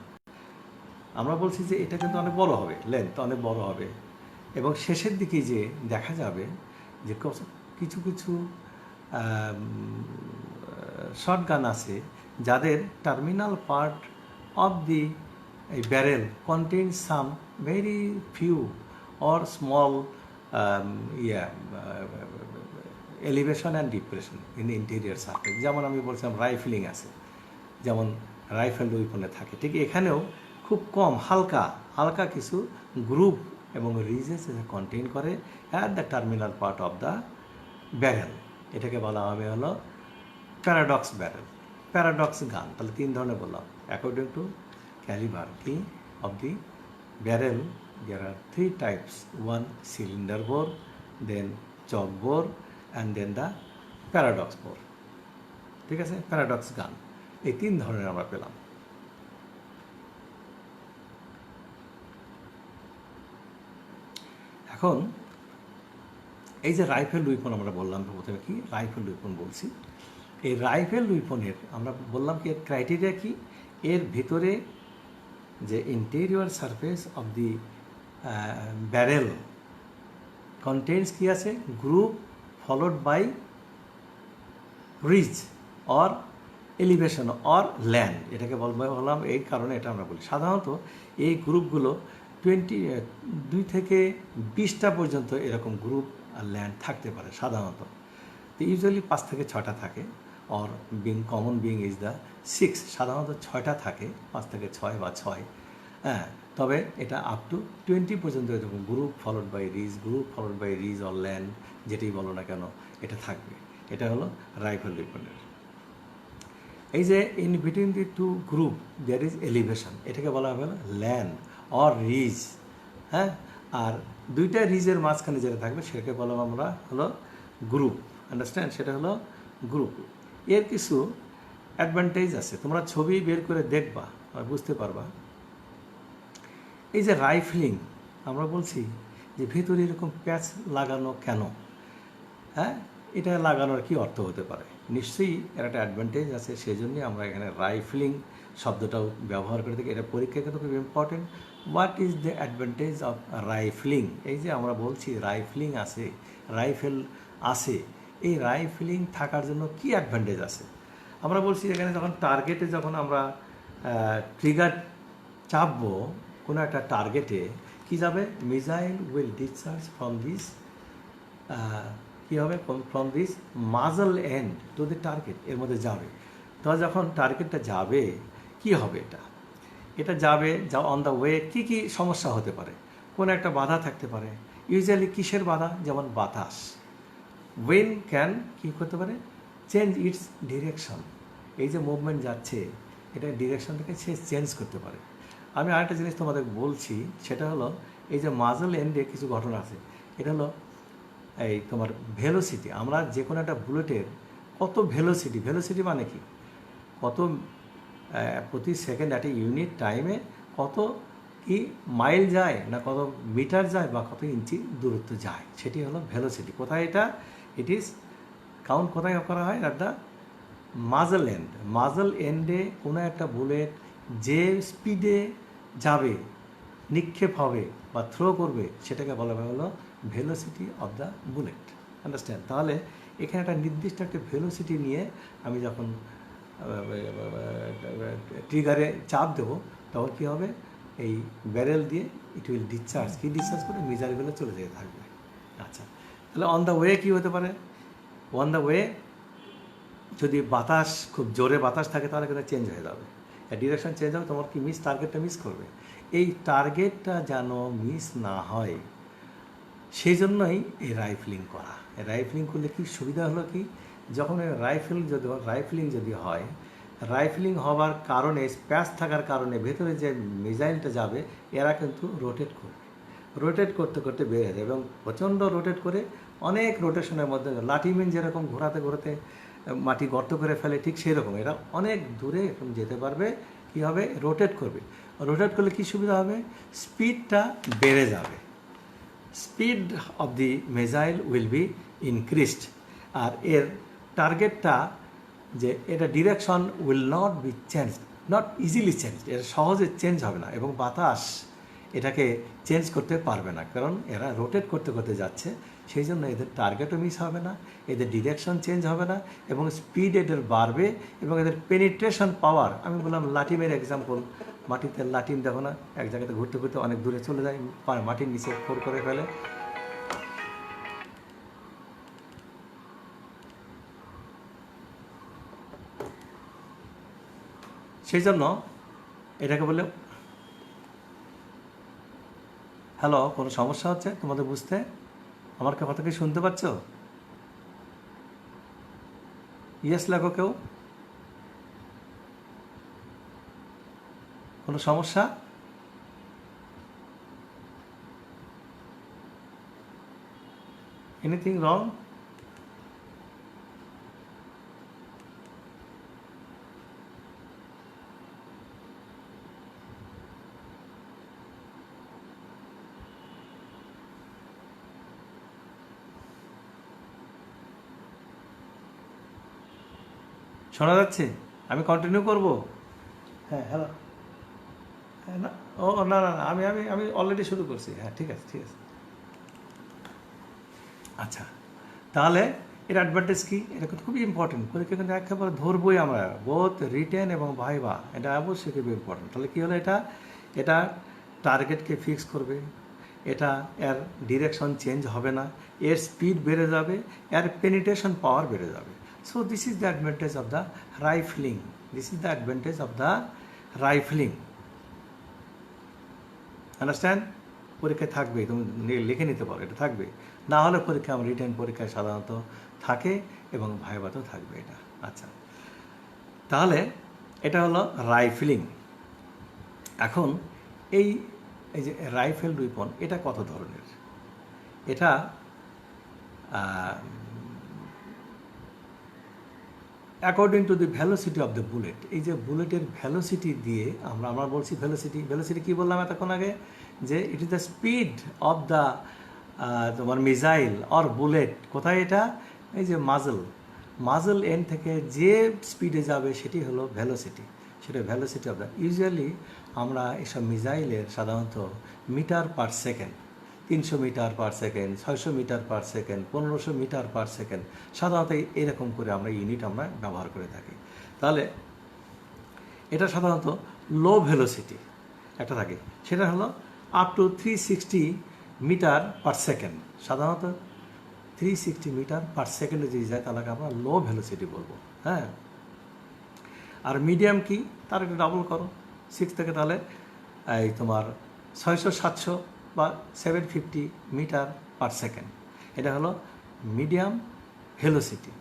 আমরা বলছি যে এটা কিন্তু অনেক বড় হবে, লেন্থ অনেক বড় হবে, এবং শেষের দিকে যে দেখা যাবে যে কিছু কিছু শর্ট গান আছে যাদের terminal part of the barrel contain some very few or small elevation and depression in interior surface. যেমন আমি বলছিলাম রাইফেলিং আছে, যেমন রাইফেল উইপনে থাকে, ঠিক এখানেও খুব কম হালকা কিছু গ্রুপ এবং রিজেস কন্টেইন করে at the terminal part of the barrel. এটাকে বলা হবে হলো প্যারাডক্স গান। তাহলে 3 ধরনের বললাম। অ্যাকর্ডিং টু ক্যালিভার কি of the barrel there are 3 types, one cylinder bore, then chalk bore, and then the paradox bore, ঠিক আছে, প্যারাডক্স গান। এই 3 ধরনের আমরা পেলাম। এখন এই যে রাইফেল উইপন আমরা বললাম, প্রথমে কি রাইফেল উইপন বলছি, এই রাইফেল উইপনের আমরা বললাম কি এর ক্রাইটেরিয়া কি, এর ভিতরে যে interior surface of the barrel contents কি আছে? Group followed by ridge or elevation or land, এটাকে বললাম এই কারণে এটা আমরা বলি। সাধারণত এই গ্রুপগুলো 2 থেকে 20টা পর্যন্ত এরকম গ্রুপ আর ল্যান্ড থাকতে পারে সাধারণত। তো ইউজুয়ালি 5 থেকে 6টা থাকে, or being common being is the 6, সাধারণত 6টা থাকে, 5 থেকে 6 বা 6, হ্যাঁ। তবে এটা আপ টু 20 পর্যন্ত এরকম group followed by ridge, group followed by ridge or land, যেটাই বলো না কেন এটা থাকবে। এটা হলো রাইফেল ওয়েপনের। এই যে in between the two group there is elevation, এটাকে বলা হবে ল্যান্ড অর রিজ, হ্যাঁ। আর দুইটা রিজের মাঝখানে যেটা থাকবে সেটাকে বলা আমরা হলো গ্রুপ, আন্ডারস্ট্যান্ড, সেটা হলো গ্রুপ। এর কিছু অ্যাডভান্টেজ আছে, তোমরা ছবি বের করে দেখবা আর বুঝতে পারবা। এই যে রাইফলিং আমরা বলছি যে ভেতরে এরকম প্যাচ লাগানো কেন, হ্যাঁ, এটা লাগানোর কি অর্থ হতে পারে? নিশ্চয়ই এর একটা অ্যাডভান্টেজ আছে, সেই জন্যই আমরা এখানে রাইফলিং শব্দটাও ব্যবহার করে থাকি। এটা পরীক্ষায় কিন্তু খুব important. What is the advantage of rifling? এই যে আমরা বলছি রাইফলিং আছে, রাইফেল আছে, এই রাইফলিং থাকার জন্য কি অ্যাডভান্টেজ আছে? আমরা বলছি এখানে যখন টার্গেটে যখন আমরা ট্রিগার চাপবো কোনো একটা টার্গেটে, কি যাবে? Missile will discharge from this, কী হবে? From this muzzle end to the target, এর মধ্যে যাবে। তো যখন টার্গেটটা যাবে কি হবে? এটা যাবে, যা অন দ্য ওয়ে কী কী সমস্যা হতে পারে? কোনো একটা বাধা থাকতে পারে। ইউজুয়ালি কিসের বাধা? যেমন বাতাস। উইন ক্যান কী করতে পারে? Change it's direction. এই যে মুভমেন্ট যাচ্ছে, এটা ডিরেকশনটাকে সে চেঞ্জ করতে পারে। আমি আরেকটা জিনিস তোমাদের বলছি, সেটা হলো এই যে মাজল এন্ডে কিছু ঘটনা আছে। এটা হলো এই তোমার ভেলোসিটি। আমরা যে কোনো একটা বুলেটের কত ভেলোসিটি মানে কি? কত প্রতি সেকেন্ড একটা ইউনিট টাইমে কত কি মাইল যায়, না কত মিটার যায়, বা কত ইঞ্চি দূরত্ব যায়, সেটি হলো ভেলোসিটি। কোথায় এটা? ইট ইজ কাউন্ট কোথায় করা হয়? At the muzzle end. Muzzle এন্ডে কোনো একটা বুলেট যে স্পিডে যাবে, নিক্ষেপ হবে বা থ্রো করবে, সেটাকে বলা হলো velocity of the bullet, understand? তাহলে এখানে একটা নির্দিষ্ট একটা ভেলোসিটি নিয়ে আমি যখন ট্রিগারে চাপ দেবো, তখন কী হবে? এই ব্যারেল দিয়ে ইট উইল ডিসচার্জ, কী ডিসচার্জ করে? মিসাইলগুলো চলে যেতে থাকবে। আচ্ছা, তাহলে অন দ্য ওয়ে কী হতে পারে? অন দ্য ওয়ে যদি বাতাস, খুব জোরে বাতাস থাকে, তাহলে কিন্তু চেঞ্জ হয়ে যাবে, ডিরেকশন চেঞ্জ হবে, তোমার কি টার্গেটটা মিস করবে। এই টার্গেটটা যেন মিস না হয়, সেই জন্যই এই রাইফলিং করা। রাইফলিং করলে কি সুবিধা হলো কি? যখন রাইফলিং যদি হয়, রাইফলিং হওয়ার কারণে, প্যাচ থাকার কারণে ভেতরে যে মিসাইলটা যাবে, এরা কিন্তু রোটেট করতে করতে বের হয়ে যাবে, এবং প্রচণ্ড রোটেট করে অনেক রোটেশনের মধ্যে, লাঠিমিন যেরকম ঘোরাতে মাটি গর্ত করে ফেলে, ঠিক সেই রকম এরা অনেক দূরে এখন যেতে পারবে। কী হবে? রোটেট করবে। রোটেট করলে কী সুবিধা হবে? স্পিডটা বেড়ে যাবে, speed of the missile will be increased. আর এর টার্গেটটা যে এটা direction will not be change, not easily change, এটা সহজে চেঞ্জ হবে না, এবং বাতাস এটাকে চেঞ্জ করতে পারবে না, কারণ এরা রোটেট করতে করতে যাচ্ছে। সেই জন্য এদের টার্গেটও মিস হবে না, এদের ডিরেকশন চেঞ্জ হবে না, এবং স্পিড এদের বাড়বে, এবং এদের পেনিট্রেশন পাওয়ার, আমি বললাম লাটিমের এক্সাম্পল, মাটিতে লাটিম দেখো না, এক জায়গাতে ঘুরতে ঘুরতে অনেক দূরে চলে যায়, মাটির নিচে ফোর করে ফেলে। সেই জন্য এটাকে বলে, হ্যালো, কোনো সমস্যা হচ্ছে তোমাদের বুঝতে? আমার কথা কি শুনতে পাচ্ছ? ইয়েস লেখো কেউ। কোনো সমস্যা? Anything wrong? শোনা যাচ্ছে? আমি কন্টিনিউ করব? হ্যাঁ, হ্যালো। হ্যাঁ, না, ও না না না, আমি আমি আমি অলরেডি শুরু করছি। হ্যাঁ, ঠিক আছে, ঠিক আছে। আচ্ছা, তাহলে এর অ্যাডভান্টেজ কী? এটা কিন্তু খুবই ইম্পর্টেন্ট, পরীক্ষা কিন্তু একেবারে ধরবই আমরা, বোথ রিটেন এবং ভাইবা, এটা অবশ্যই খুবই ইম্পর্টেন্ট। তাহলে কী হলো? এটা টার্গেটকে ফিক্স করবে, এটা এর ডিরেকশন চেঞ্জ হবে না, এর স্পিড বেড়ে যাবে, এর পেনিট্রেশন পাওয়ার বেড়ে যাবে। So this is the advantage of the rifling, this is the advantage of the rifling. Understand? পরীক্ষায় থাকবে, তুমি লিখে নিতে পারো, এটা থাকবে। না হলে পরীক্ষা, রিটেন পরীক্ষায় সাধারণত থাকে এবং ভাইভাতেও থাকবে এটা। আচ্ছা, তাহলে এটা হলো রাইফলিং। এখন এই এই যে রাইফেল উইপন, এটা কত ধরনের? এটা according to the velocity of the bullet, এই যে বুলেটের ভ্যালোসিটি দিয়ে আমরা বলছি ভ্যালোসিটি কী বললাম এতক্ষণ আগে, যে ইট is the speed of the তোমার মিসাইল অর বুলেট। কোথায় এটা? এই যে মাজল এন্ড থেকে যে স্পিডে যাবে সেটি হলো ভ্যালোসিটি, সেটা ভ্যালোসিটি অফ দ্য। ইউজুয়ালি আমরা এসব মিসাইলের সাধারণত metre per second, 300 metre per second, 600 metre per second, 1500 metre per second, সাধারণত এরকম করে আমরা ইউনিট আমরা ব্যবহার করে থাকি। তাহলে এটা সাধারণত লো ভেলোসিটি একটা থাকে, সেটা হলো up to 360 metre per second. সাধারণত 360 মিটার পার সেকেন্ডে যদি যায় তাহলে আমরা লো ভেলোসিটি বলবো। হ্যাঁ, আর মিডিয়াম কি, তার একটু ডাবল করো 6 থেকে, তাহলে এই তোমার 600-700 বা 750 মিটার পার সেকেন্ড, এটা হলো মিডিয়াম ভেলোসিটি।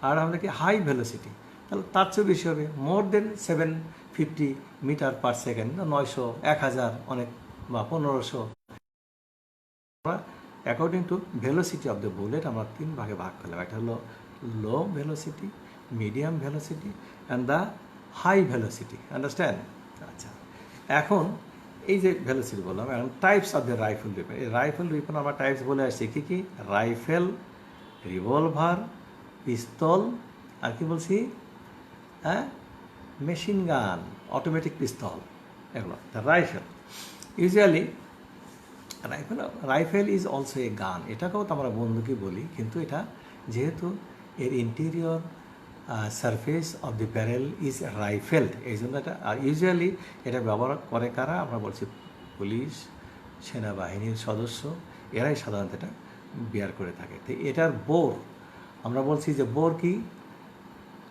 আর আমরা কি হাই ভেলোসিটি, তাহলে তার চেয়েও বেশি হবে, মোর দেন 750 মিটার পার সেকেন্ড, 900, 1000 অনেক, বা 1500। According to velocity of the bullet আমরা 3 ভাগে ভাগ করলাম। একটা হলো low velocity, medium velocity and the high velocity. Understand? আচ্ছা, এখন এই যে ভেলোসিটি বললাম, এখন types of the rifle weapon. এই রাইফেল উইপন আমরা টাইপস বলে আসছি কী কী? রাইফেল, রিভলভার, পিস্তল, আর কি বলছি, হ্যাঁ, মেশিন গান, অটোমেটিক পিস্তল, এগুলো the rifle. Usually rifle is also a গান, এটাকেও তো আমরা বন্দুকই বলি, কিন্তু এটা যেহেতু এর interior surface of the barrel is rifled, এই জন্য এটা। আর ইউজুয়ালি এটা ব্যবহার করে কারা? আমরা বলছি পুলিশ, সেনাবাহিনীর সদস্য, এরাই সাধারণত এটা বিয়ার করে থাকে। তো এটার বোর, আমরা বলছি যে বোর কি,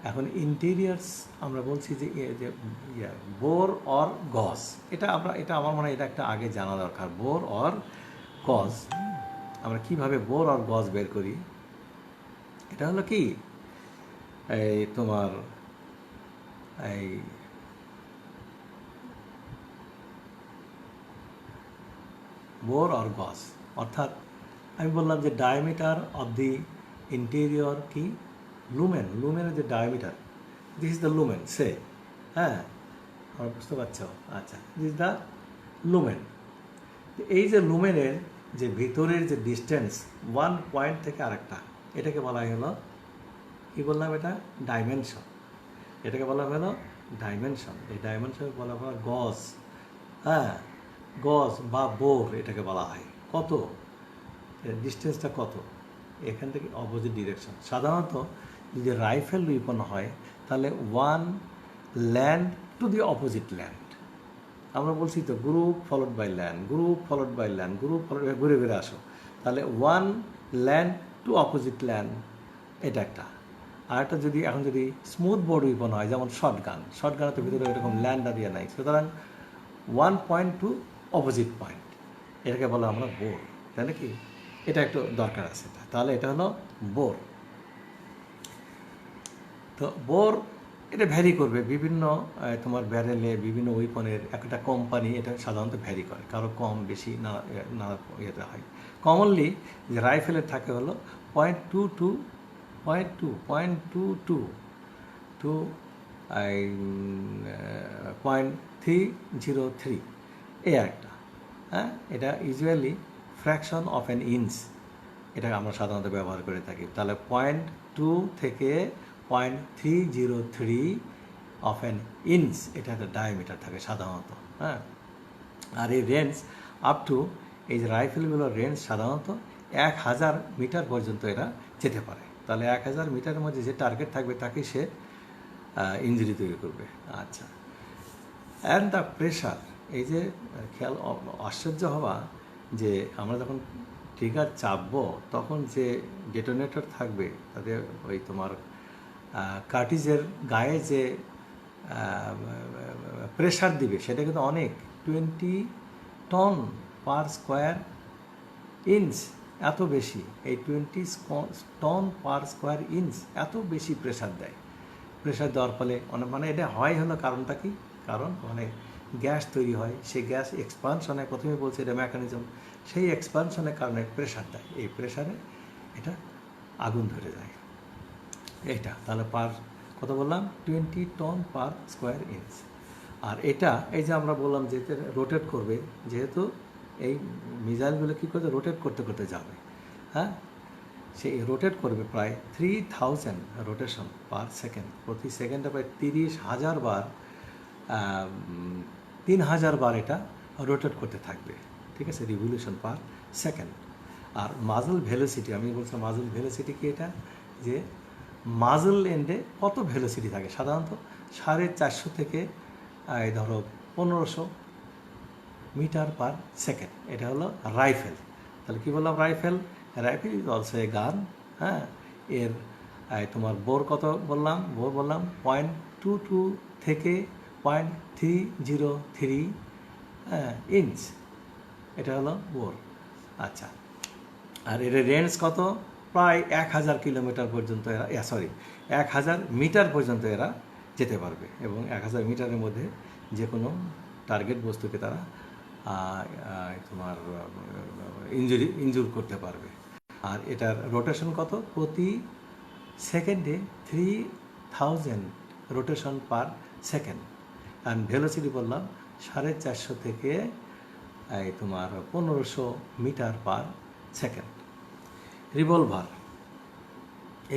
এখন ইন্টেরিয়ার্স আমরা বলছি যে বোর অর গজ, এটা আমার মনে হয় এটা একটা আগে জানা দরকার। বোর অর গজ, আমরা কিভাবে বোর অর গজ বের করি? এটা হলো কি, এই তোমার এই বোর অর গজ, অর্থাৎ আমি বললাম যে ডায়ামিটার অফ দি ইন্টেরিয়র কি, লুমেনের যে diameter, this is the lumen সে, হ্যাঁ, আমরা বুঝতে পারছো? আচ্ছা, দিস ইজ দ্য লুমেন। এই যে লুমেনের যে ভিতরের যে ডিস্টেন্স 1 পয়েন্ট থেকে আরেকটা, এটাকে বলা হলো কি বললাম, এটা ডাইমেনশন। এটাকে বলা হলো ডাইমেনশন। এই ডাইমেনশন বলা হয় গজ, হ্যাঁ, গজ বা বোর এটাকে বলা হয়। কত ডিস্টেন্সটা কত, এখান থেকে অপোজিট ডিরেকশন। সাধারণত যদি রাইফেল উইপন হয় তাহলে 1 land to the opposite land, আমরা বলছি তো group followed by land, group followed by land, group followed by, ঘুরে ঘুরে আসো, তাহলে 1 ল্যান্ড টু অপোজিট ল্যান্ড, এটা একটা। আর একটা যদি এখন যদি স্মুথ বোর্ড উইপন হয়, যেমন শর্টগানের তো ভিতরে এরকম ল্যান্ড দিয়ে নাই, সুতরাং 1 পয়েন্ট টু অপোজিট পয়েন্ট, এটাকে বলা আমরা বোর, তাই নাকি? এটা একটু দরকার আছে। তাহলে এটা হলো বোর। তো বোর এটা ভ্যারি করবে বিভিন্ন তোমার ব্যারেলে, বিভিন্ন উইপনের একটা কোম্পানি এটা সাধারণত ভ্যারি করে, কারো কম বেশি নানা ইয়েতে হয়। কমনলি যে রাইফেলের থাকে হলো 0.22 টু 0.303, এই একটা, হ্যাঁ। এটা usually fraction of an inch, এটা আমরা সাধারণত ব্যবহার করে থাকি। তাহলে 0.2 থেকে 0.303 অফ অ্যান ইঞ্চ, এটা একটা ডায়ামিটার থাকে সাধারণত, হ্যাঁ। আর এই রেঞ্জ আপ টু, এই যে রাইফেলগুলোর রেঞ্জ সাধারণত 1000 মিটার পর্যন্ত এরা যেতে পারে। তাহলে 1000 মিটারের মধ্যে যে টার্গেট থাকবে তাকে সে ইঞ্জুরি তৈরি করবে। আচ্ছা, অ্যান্ড দ্য প্রেশার, এই যে খেয়াল, আশ্চর্য হওয়া যে আমরা যখন ট্রিগার চাপবো তখন যে ডেটোনেটর থাকবে তাতে ওই তোমার কার্টিজের গায়ে যে প্রেশার দিবে সেটা কিন্তু অনেক 20 টন পার স্কোয়ার ইঞ্চ, এত বেশি। এই 20 টন পার স্কোয়ার ইঞ্চ এত বেশি প্রেশার দেয়। প্রেশার দেওয়ার ফলে মানে এটা হয় হলো কারণটা কি, কারণ মানে গ্যাস তৈরি হয়, সেই গ্যাস এক্সপানশনে, প্রথমে বলছে এটা মেকানিজম, সেই এক্সপানশনের কারণে প্রেশার দেয়, এই প্রেশারে এটা আগুন ধরে যায়। এইটা তাহলে পার কত বললাম 20 টন পার স্কোয়ার ইঞ্চ। আর এটা এই যে আমরা বললাম যে রোটেট করবে, যেহেতু এই মিসাইলগুলো কী করতে রোটেট করতে করতে যাবে, হ্যাঁ, সেই রোটেট করবে প্রায় 3000 রোটেশন পার সেকেন্ড, প্রতি সেকেন্ডে প্রায় 30,000 বার 3000 বার এটা রোটেট করতে থাকবে, ঠিক আছে, রিভলিউশন পার সেকেন্ড। আর মাজল ভেলোসিটি, আমি বলছিলাম মাজল ভেলোসিটি কি, এটা যে মাজল এন্ডে কত ভেলোসিটি থাকে সাধারণত 450 থেকে ধরো 1500 মিটার পার সেকেন্ড, এটা হলো রাইফেল। তাহলে কী বললাম, রাইফেল ইজ অলসো এ গান, হ্যাঁ। এর তোমার বোর কত বললাম, বোর বললাম 0.22 থেকে 0.303 ইঞ্চ, এটা হলো বোর। আচ্ছা, আর এর রেঞ্জ কত, প্রায় 1000 কিলোমিটার পর্যন্ত এরা 1000 মিটার পর্যন্ত এরা যেতে পারবে, এবং 1000 মিটারের মধ্যে যে কোনো টার্গেট বস্তুকে তারা তোমার ইনজুর করতে পারবে। আর এটার রোটেশন কত, প্রতি সেকেন্ডে 3000 রোটেশন পার সেকেন্ড। আর ভেলোসিটি বললাম 450 থেকে তোমার 1500 মিটার পার সেকেন্ড।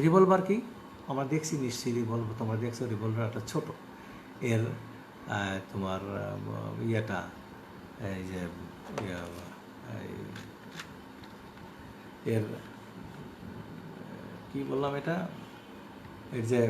রিভলভার কি আমরা দেখছি নিশ্চয়ই, রিভলভার তোমরা দেখছো, রিভলভারটা ছোট, এর তোমার ইয়েটা এই যে এর কি বললাম, এটা এর যে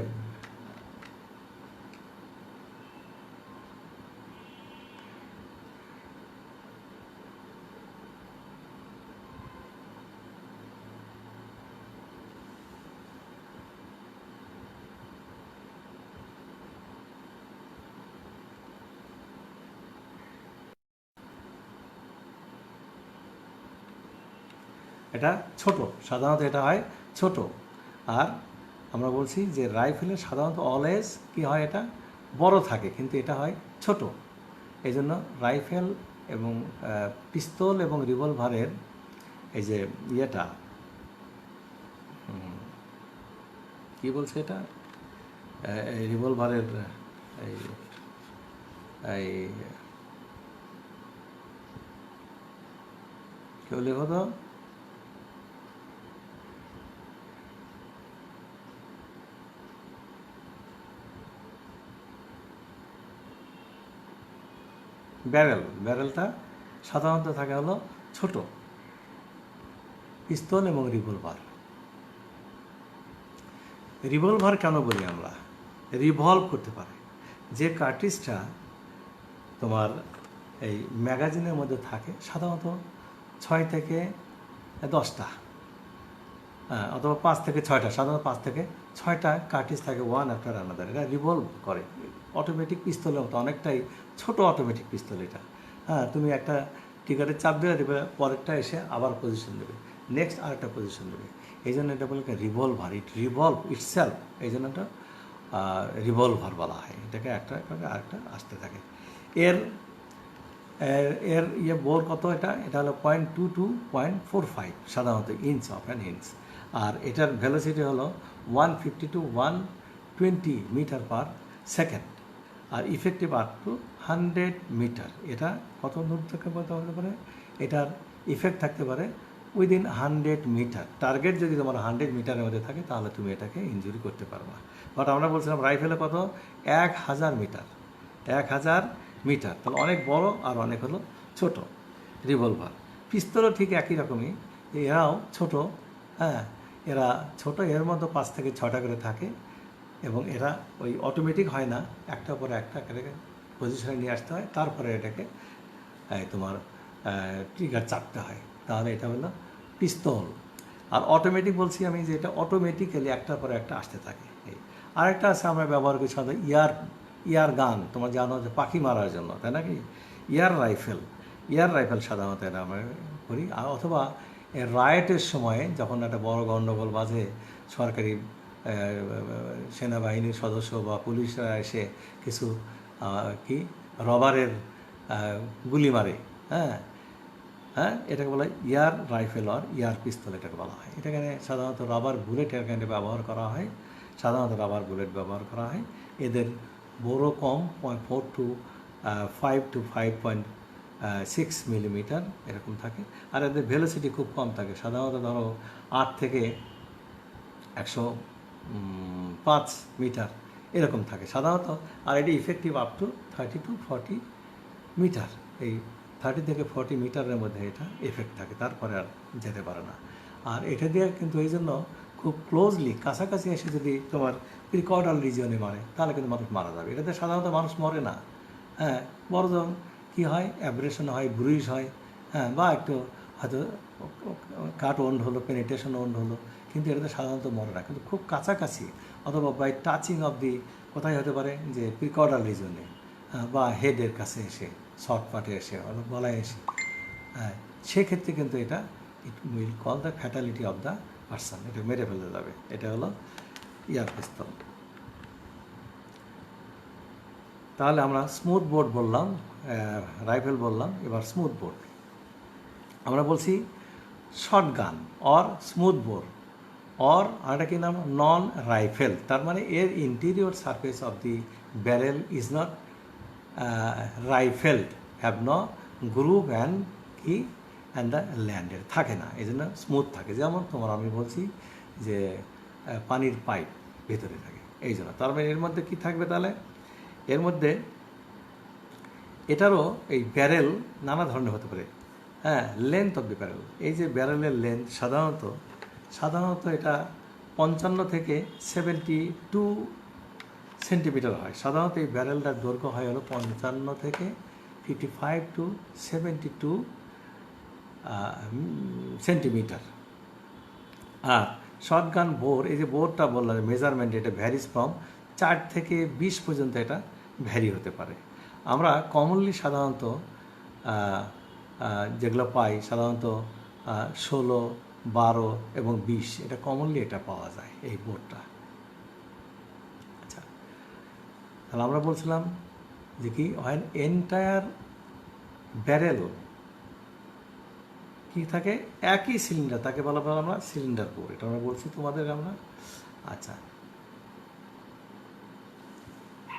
এটা ছোট, সাধারণত এটা হয় ছোট। আর আমরা বলছি যে রাইফেলের সাধারণত অলওয়েজ কি হয়, এটা বড় থাকে, কিন্তু এটা হয় ছোট। এই জন্য রাইফেল এবং পিস্তল এবং রিভলভারের এই যে ইয়েটা কী বলছে, এটা এই রিভলভারের এই এই কেউ লেখো তো, ব্যারেলটা সাধারণত থাকে হলো ছোট। পিস্তল এবং রিভলভার কেন বলি আমরা, রিভলভ করতে পারে। যে কার্ট্রিজটা তোমার এই ম্যাগাজিনের মধ্যে থাকে সাধারণত 6 থেকে 10টা, অথবা 5 থেকে 6টা, সাধারণত 5 থেকে 6টা কার্ট্রিজ থাকে ওয়ান আফটার আনাদার, এটা রিভলভ করে। অটোমেটিক পিস্তলের মতো, অনেকটাই ছোট অটোমেটিক পিস্তল এটা, হ্যাঁ। তুমি একটা টিকারে চাপ দেবে, পরেরটা এসে আবার পজিশন দেবে, নেক্সট আরেকটা পজিশন দেবে। এই জন্য এটা বলে রিভলভার, রিভলভ ইটসেলফ, এই জন্য এটা রিভলভার বলা হয়। এটাকে একটা আরেকটা আসতে থাকে। এর বোর কত, এটা হলো 0.22.45 সাধারণত ইঞ্চ অফ অ্যান ইঞ্চ। আর এটার ভেলোসিটি হলো 150 to 120 মিটার পার সেকেন্ড। আর ইফেক্টিভ আপ টু 100 মিটার। এটা কত দূর থেকে বলতে হতে পারে, এটার ইফেক্ট থাকতে পারে উইদিন 100 মিটার। টার্গেট যদি তোমার 100 মিটারের মধ্যে থাকে তাহলে তুমি এটাকে ইনজুরি করতে পারবা। বাট আমরা বলছিলাম রাইফেলে কত, 1000 মিটার, 1000 মিটার, তাহলে অনেক বড় আর অনেক হলো ছোট। রিভলভার, পিস্তলও ঠিক একই রকমই, এরাও ছোট, হ্যাঁ, এরা ছোট, এর মধ্যে 5 থেকে 6টা করে থাকে, এবং এরা ওই অটোমেটিক হয় না, একটা পরে একটা পজিশনে নিয়ে আসতে হয়, তারপরে এটাকে তোমার ট্রিগার চাপতে হয়, তাহলে এটা হলো পিস্তল। আর অটোমেটিক বলছি আমি যে এটা অটোমেটিক্যালি একটার পরে একটা আসতে থাকে। এই আরেকটা আছে আমরা ব্যবহার করি সাধারণত ইয়ার গান, তোমার জানো যে পাখি মারার জন্য, তাই নাকি? ইয়ার রাইফেল সাধারণত এটা আমরা করি। আর অথবা রায়েটের সময় যখন একটা বড় গণ্ডগোল বাজে, সরকারি সেনাবাহিনীর সদস্য বা পুলিশরা এসে কিছু কি রবারের গুলি মারে, এটাকে বলা হয় ইয়ার রাইফেল আর ইয়ার পিস্তল, এটাকে বলা হয়। এটাকে সাধারণত রাবার বুলেট এখানে ব্যবহার করা হয়, সাধারণত রাবার বুলেট ব্যবহার করা হয়। এদের বড় কম 0.4 to 5 to 5.6 মিলিমিটার এরকম থাকে। আর এদের ভেলোসিটি খুব কম থাকে, সাধারণত ধরো 8 থেকে 105 মিটার এরকম থাকে সাধারণত। আর এটি effective up to 30 to 40 metre. এই 30 থেকে 40 মিটারের মধ্যে এটা এফেক্ট থাকে, তারপরে আর যেতে পারে না। আর এটা দিয়ে কিন্তু এই জন্য খুব ক্লোজলি কাছাকাছি এসে যদি তোমার প্রিকর্ডাল রিজিয়নে মারে, তাহলে কিন্তু মানুষ মারা যাবে। এটাতে সাধারণত মানুষ মরে না। বড়জন কী হয়, অ্যাব্রেশন হয়, ব্রুইজ হয়, বা একটু হয়তো কাট ওন্ড হলো, পেনিটেশন ওন্ড হলো, কিন্তু এটাতে সাধারণত মরে না। কিন্তু খুব কাছাকাছি অথবা বাই টাচিং অফ দি, কোথায় হতে পারে যে প্রিকর্ডাল রিজনে বা হেডের কাছে এসে, শর্ট পার্টে এসে, গলায় এসে, সেক্ষেত্রে কিন্তু এটা it will call the fatality of the person, এটা মেরে ফেলতে যাবে। এটা হলো ইয়ার পিস্তল। তাহলে আমরা স্মুথ বোর্ড বললাম, রাইফেল বললাম, এবার স্মুথ বোর্ড। আমরা বলছি short gun or smooth bore or আরেকটা কি নাম, নন রাইফেল। তার মানে এর interior surface of the barrel is not rifled, have no groove and কি অ্যান্ড দ্য ল্যান্ডের থাকে না, এই জন্য স্মুথ থাকে। যেমন তোমার আমি বলছি যে পানির পাইপ ভেতরে থাকে, এই জন্য। তার মানে এর মধ্যে কি থাকবে তাহলে, এর মধ্যে এটারও এই ব্যারেল নানা ধরনের হতে পারে। লেন্থ অফ দি ব্যারেল, এই যে ব্যারেলের লেন্থ সাধারণত এটা 55 থেকে 72 সেন্টিমিটার হয়। সাধারণত এই ব্যারেলটার দৈর্ঘ্য হয় হলো 55 থেকে 55 to 72 সেন্টিমিটার। আর শর্টগান বোর, এই যে বোরটা বললাম মেজারমেন্ট, এটা ভ্যারিজ ফ্রম 4 থেকে 20 পর্যন্ত এটা ভ্যারি হতে পারে। আমরা কমনলি সাধারণত যেগুলো পাই সাধারণত 16, 12 এবং 20, এটা কমনলি এটা পাওয়া যায় এই বোর্ডটা। আচ্ছা, তাহলে আমরা বলছিলাম যে কি হয়, এন্টায়ার ব্যারেল কি থাকে, একই সিলিন্ডার, তাকে বলা বলা আমরা সিলিন্ডার বোর, এটা আমরা বলছি তোমাদের আমরা। আচ্ছা,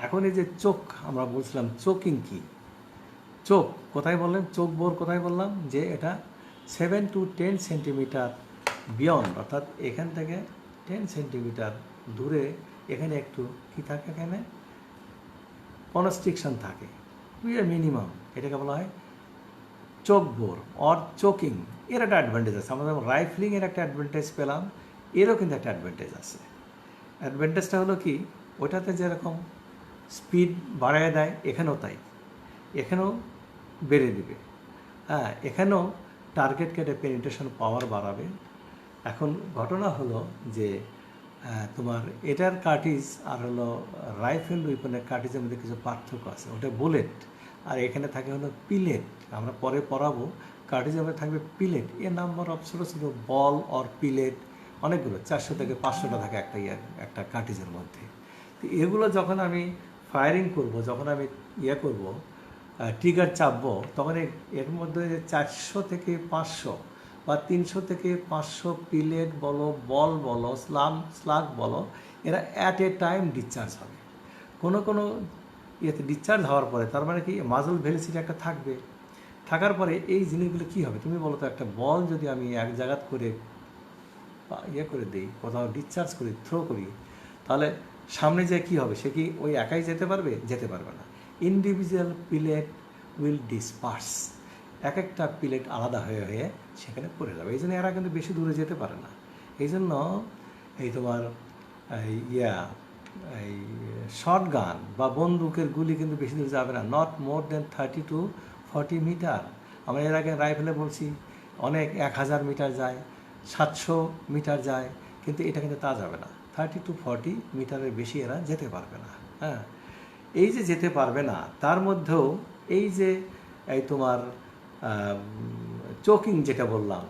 এখন এই যে চোখ আমরা বলছিলাম, চোকিং কি, চোখ কোথায় বললেন, চোখ বোর কোথায় বললাম যে এটা 7 to 10 সেন্টিমিটার বিয়ন্ড, অর্থাৎ এখান থেকে 10 সেন্টিমিটার দূরে এখানে একটু কি থাকে, এখানে কনস্ট্রিকশন থাকে, মিনিমাম, এটাকে বলা হয় চোখ বোর অর চোকিং। এর একটা অ্যাডভান্টেজ আছে, আমরা যেমন রাইফলিংয়ের একটা অ্যাডভান্টেজ পেলাম, এরও কিন্তু একটা অ্যাডভান্টেজ আছে। অ্যাডভান্টেজটা হলো কি, ওটাতে যেরকম স্পিড বাড়ায় দেয়, এখানেও তাই, এখানেও বেড়ে দিবে। এখানেও টার্গেট কেটে পেনিট্রেশন পাওয়ার বাড়াবে। এখন ঘটনা হলো যে তোমার এটার কার্টিজ আর হলো রাইফেল উইপনের কার্টিজের মধ্যে কিছু পার্থক্য আছে। ওটা বুলেট আর এখানে থাকে হলো পিলেট, আমরা পরে পড়াবো। কার্টিজের মধ্যে থাকবে পিলেট, এ নাম্বার অফ ছোটো ছোটো বল অর পিলেট অনেকগুলো, 400 থেকে 500টা থাকে একটা কার্টিজের মধ্যে। তো এগুলো যখন আমি ফায়ারিং করব, যখন আমি করব, ট্রিগার চাপবো, তখন এর মধ্যে 400 থেকে 500 বা 300 থেকে 500 পিলেট বলো, বল বলো, স্লাগ বলো, এরা অ্যাট এ টাইম ডিসচার্জ হবে। কোনো ইয়েতে ডিসচার্জ হওয়ার পরে তার মানে কি, মাজল ভেলোসিটি একটা থাকবে, থাকার পরে এই জিনিসগুলো কী হবে তুমি বলো তো। একটা বল যদি আমি এক জায়গা করে করে দিই, কোথাও ডিসচার্জ করি, থ্রো করি, তাহলে সামনে যে কী হবে, সে কি ওই একাই যেতে পারবে? যেতে পারবে না। ইন্ডিভিজুয়াল পিলেট উইল ডিসপার্স, এক একটা পিলেট আলাদা হয়ে হয়ে সেখানে পড়ে যাবে। এই জন্য এরা কিন্তু বেশি দূরে যেতে পারে না। এই জন্য এই তোমার এই শর্ট গান বা বন্দুকের গুলি কিন্তু বেশি দূরে যাবে না, not more than 30 to 40 metre. আমরা এর আগে রাইফেলে বলছি অনেক 1000 মিটার যায়, 700 মিটার যায়, কিন্তু এটা কিন্তু তা যাবে না। 30 to 40 মিটারের বেশি এরা যেতে পারবে না। হ্যাঁ, এই যে যেতে পারবে না, তার মধ্যেও এই যে এই তোমার চোকিং যেটা বললাম,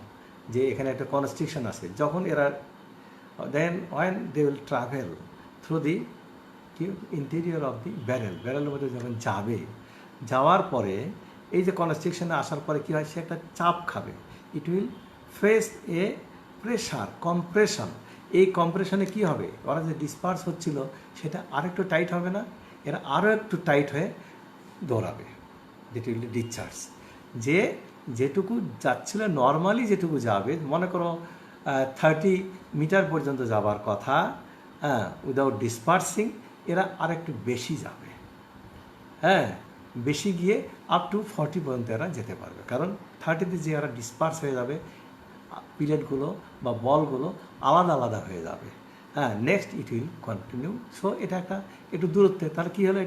যে এখানে একটা কনস্ট্রিকশন আছে, যখন এরা then when they will travel through the interior of the ব্যারেলের মধ্যে যখন যাবে, যাওয়ার পরে এই যে কনস্ট্রিকশনে আসার পরে কী হয়, সে একটা চাপ খাবে। It will face A pressure, compression. এই কম্প্রেশনে কী হবে, ওরা যে ডিসপার্স হচ্ছিল সেটা আরেকটু টাইট হবে না, এরা আরও একটু টাইট হয়ে দৌড়াবে, যেটি উইল ডিসচার্জ। যে যেটুকু যাচ্ছিল নর্মালি যেটুকু যাবে, মনে করো 30 মিটার পর্যন্ত যাবার কথা, হ্যাঁ, উইদাউট ডিসপার্সিং, এরা আরেকটু বেশি যাবে। হ্যাঁ, বেশি গিয়ে আপ টু 40 পর্যন্ত এরা যেতে পারবে, কারণ 30তে যে এরা ডিসপার্স হয়ে যাবে, পিলেটগুলো বা বলগুলো আলাদা আলাদা হয়ে যাবে। হ্যাঁ, next it will continue. So এটা একটা একটু দূরত্বে, তাহলে কী হলো,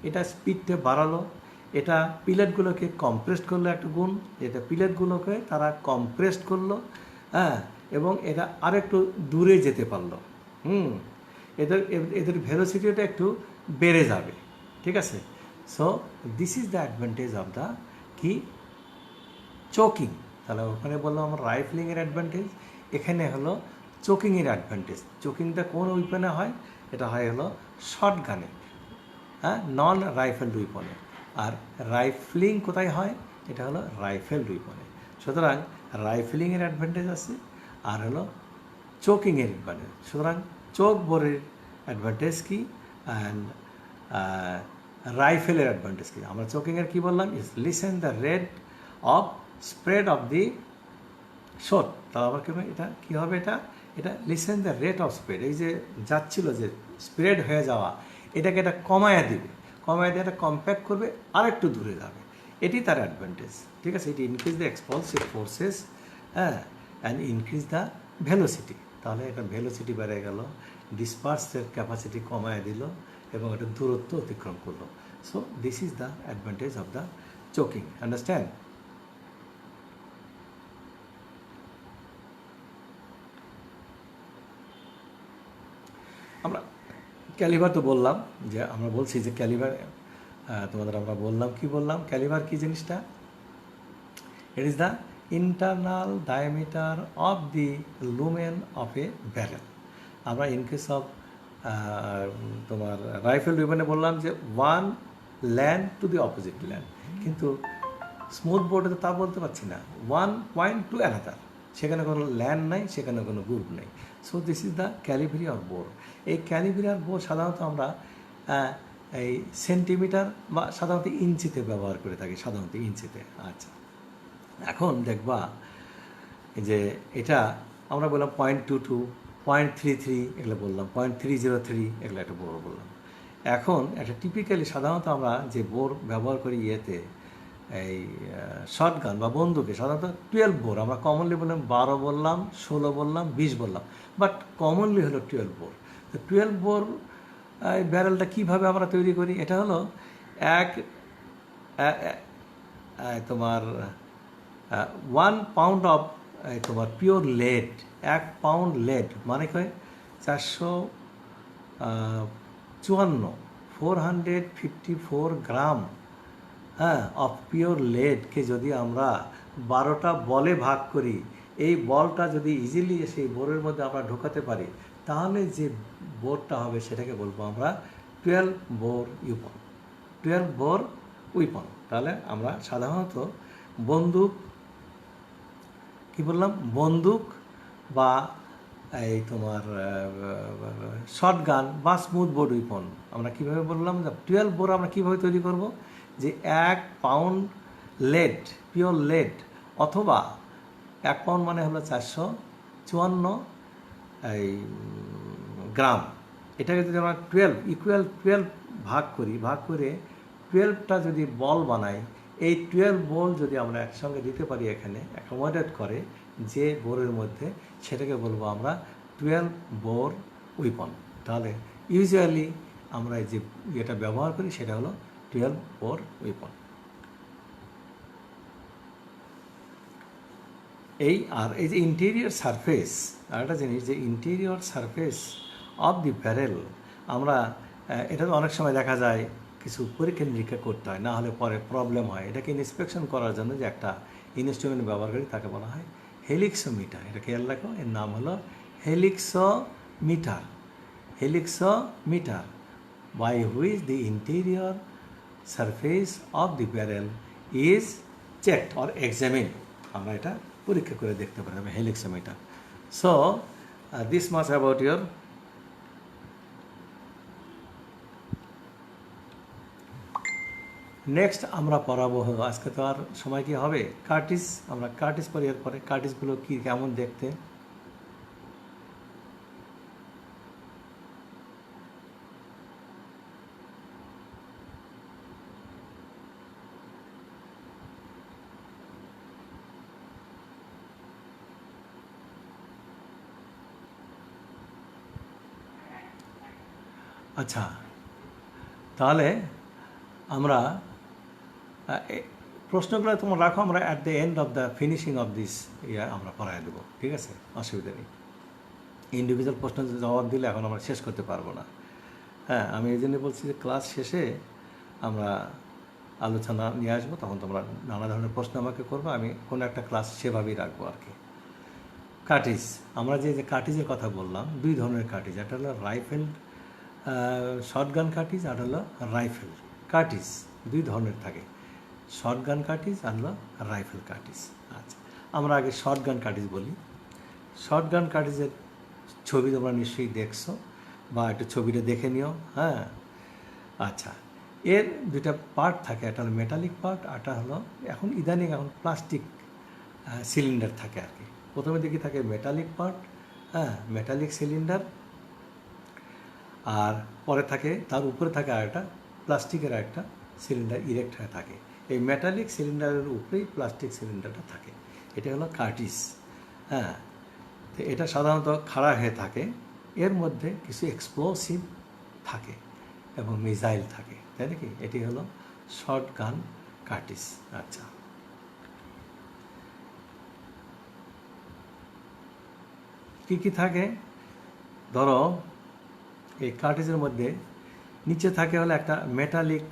এটা স্পিডটা বাড়ালো, এটা পিলেটগুলোকে কম্প্রেসড করলো একটা গুণ, এটা পিলেটগুলোকে তারা কম্প্রেসড করলো। হ্যাঁ, এবং এটা আরেকটু দূরে যেতে পারলো। এদের ভেলোসিটিটা একটু বেড়ে যাবে, ঠিক আছে। So this is the advantage of the কি চোকিং। তাহলে ওখানে বললাম আমরা রাইফলিংয়ের অ্যাডভান্টেজ, এখানে হলো চোকিংয়ের অ্যাডভান্টেজ। চোকিংটা কোন উইপনে হয়, এটা হয় হলো শর্ট গানে, হ্যাঁ, নন রাইফেল উইপনে। আর রাইফলিং কোথায় হয়, এটা হলো রাইফেল উইপনে। সুতরাং রাইফলিংয়ের অ্যাডভান্টেজ আছে, আর হলো চোকিংয়ের অ্যাডভান্টেজ। সুতরাং চোক বোরের অ্যাডভান্টেজ কী, অ্যান্ড রাইফেলের অ্যাডভান্টেজ কী। আমরা চোকিংয়ের কী বললাম, is listen the rate of spread of the shot. তাহলে আবার কী হবে, এটা কী হবে, এটা listen the rate of spread. এই যে যাচ্ছিল যে স্প্রেড হয়ে যাওয়া, এটাকে এটা কমায়া দিবে, কমায়া দিয়ে এটা কম্প্যাক্ট করবে, আর একটু দূরে যাবে। এটি তার অ্যাডভান্টেজ, ঠিক আছে। এটি ইনক্রিজ দ্য এক্সপলসিভ ফোর্সেস, হ্যাঁ, অ্যান্ড ইনক্রিজ দ্য ভেলোসিটি। তাহলে এটা ভেলোসিটি বেড়ে গেল, ডিসপার্সের ক্যাপাসিটি কমায় দিল, এবং এটা দূরত্ব অতিক্রম করলো। So this is the advantage of the choking, understand. আমরা ক্যালিভার তো বললাম, যে আমরা বলছি যে ক্যালিভার, তোমাদের আমরা বললাম, কি বললাম, ক্যালিভার কী জিনিসটা, ইট is the internal diameter of the lumen of A barrel. আমরা ইন কেস অফ তোমার রাইফেল উইপনে বললাম যে one land to the opposite land, কিন্তু স্মুথ বোর্ডে তো তা বলতে পারছি না, 1 পয়েন্ট টু অ্যানাদার, সেখানে কোনো ল্যান্ড নাই, সেখানে কোনো গ্রুপ নেই। সো দিস ইজ দ্য ক্যালিভিরিয়ার বোর। এই ক্যালিভিরিয়ার বোর সাধারণত আমরা এই সেন্টিমিটার বা সাধারণত ইঞ্চিতে ব্যবহার করে থাকি, সাধারণত ইঞ্চিতে। আচ্ছা, এখন দেখবা যে এটা আমরা বললাম 0.22, 0.33, এগুলো বললাম 0.303, এগুলো একটা বোর বললাম। এখন একটা টিপিক্যালি সাধারণত আমরা যে বোর ব্যবহার করি ইয়েতে, এই শটগান বা বন্দুকে, সাধারণত 12 বোর। আমরা কমনলি বললাম 12 বললাম, 16 বললাম, 20 বললাম, বাট কমনলি হলো 12 বোর। তো 12 বোর ব্যারেলটা কীভাবে আমরা তৈরি করি, এটা হলো তোমার 1 পাউন্ড অফ তোমার পিওর লেড, 1 পাউন্ড লেড মানে কি 454 গ্রাম, হ্যাঁ, অফ পিওর লেডকে যদি আমরা 12টা বলে ভাগ করি, এই বলটা যদি ইজিলি সেই বোরের মধ্যে আমরা ঢোকাতে পারি, তাহলে যে বোরটা হবে সেটাকে বলবো আমরা 12 বোর উইপন, 12 বোর উইপন। তাহলে আমরা সাধারণত বন্দুক, কি বললাম, বন্দুক বা এই তোমার শটগান বা স্মুথ বোর্ড উইপন আমরা কীভাবে বললাম, 12 বোর আমরা কীভাবে তৈরি করব, যে 1 পাউন্ড লেড, পিওর লেড, অথবা 1 পাউন্ড মানে হলো 454 এই গ্রাম। এটাকে যদি আমরা 12 ভাগ করি, ভাগ করে 12টা যদি বল বানাই, এই 12 বল যদি আমরা একসঙ্গে দিতে পারি, এখানে অ্যাকোমোডেট করে যে বোরের মধ্যে, সেটাকে বলবো আমরা 12 বোর উইপন। তাহলে ইউজুয়ালি আমরা যে যেটা ব্যবহার করি সেটা হলো 12 বোর উইপন। এই যে ইন্টেরিয়র সারফেস, আরেকটা জিনিস যে interior surface of the barrel, আমরা এটা তো অনেক সময় দেখা যায় কিছু পরীক্ষা নিরীক্ষা করতে হয়, না হলে পরে প্রবলেম হয়। এটাকে ইন্সপেকশন করার জন্য যে একটা ইনস্ট্রুমেন্ট ব্যবহার করি তাকে বলা হয় হেলিক্সোমিটার। এটা খেয়াল রাখো, এর নাম হলো হেলিক্সোমিটার। হেলিক্সোমিটার by which the interior surface of the barrel is checked or examined. আমরা এটা পরীক্ষা করে দেখতে পারি helixometer. So this much about your next আমরা পড়াবো হলো, আজকে তো আর সময় কি হবে, কার্টিস। আমরা কার্টিস পড়ি, এরপরে কার্টিসগুলো কি কেমন দেখতে। আচ্ছা, তাহলে আমরা প্রশ্নগুলো তোমরা রাখো, আমরা at the end of the finishing of this আমরা পড়ায় দেবো, ঠিক আছে, অসুবিধা নেই। ইন্ডিভিজুয়াল প্রশ্ন জবাব দিলে এখন আমরা শেষ করতে পারবো না। হ্যাঁ, আমি এই জন্য বলছি যে ক্লাস শেষে আমরা আলোচনা নিয়ে আসবো, তখন তোমরা নানা ধরনের প্রশ্ন আমাকে করবো, আমি কোনো একটা ক্লাস সেভাবেই রাখবো আর কি। কার্টিজ, আমরা যে কার্টিজের কথা বললাম, দুই ধরনের কার্টিজ, একটা হলো রাইফেল শর্টগান কার্টিজ, আর হলো রাইফেল কার্টিজ। দুই ধরনের থাকে, শর্টগান কার্টিজ আর হলো রাইফেল কার্টিজ। আচ্ছা, আমরা আগে শর্টগান কার্টিজ বলি। শর্টগান কার্টিজের ছবি তোমরা নিশ্চয়ই দেখছো, বা একটু ছবিটা দেখে নিও। হ্যাঁ, আচ্ছা, এর দুইটা পার্ট থাকে, একটা হলো মেটালিক পার্ট, আরটা হলো এখন ইদানিং প্লাস্টিক সিলিন্ডার থাকে আর কি। প্রথমে দিকে থাকে মেটালিক পার্ট, হ্যাঁ, মেটালিক সিলিন্ডার, আর পরে থাকে তার উপরে থাকে আরেকটা প্লাস্টিকের একটা সিলিন্ডার ইরেক্ট হয়ে থাকে। এই মেটালিক সিলিন্ডারের উপরেই প্লাস্টিক সিলিন্ডারটা থাকে, এটা হলো কার্টিজ। হ্যাঁ, তো এটা সাধারণত খাড়া হয়ে থাকে, এর মধ্যে কিছু এক্সপ্লোসিভ থাকে এবং মিসাইল থাকে, তাই নাকি? এটি হলো শর্ট গান কার্টিজ। আচ্ছা, কী কী থাকে? ধরো এই কার্টিজের মধ্যে নিচে থাকে হলো একটা মেটালিক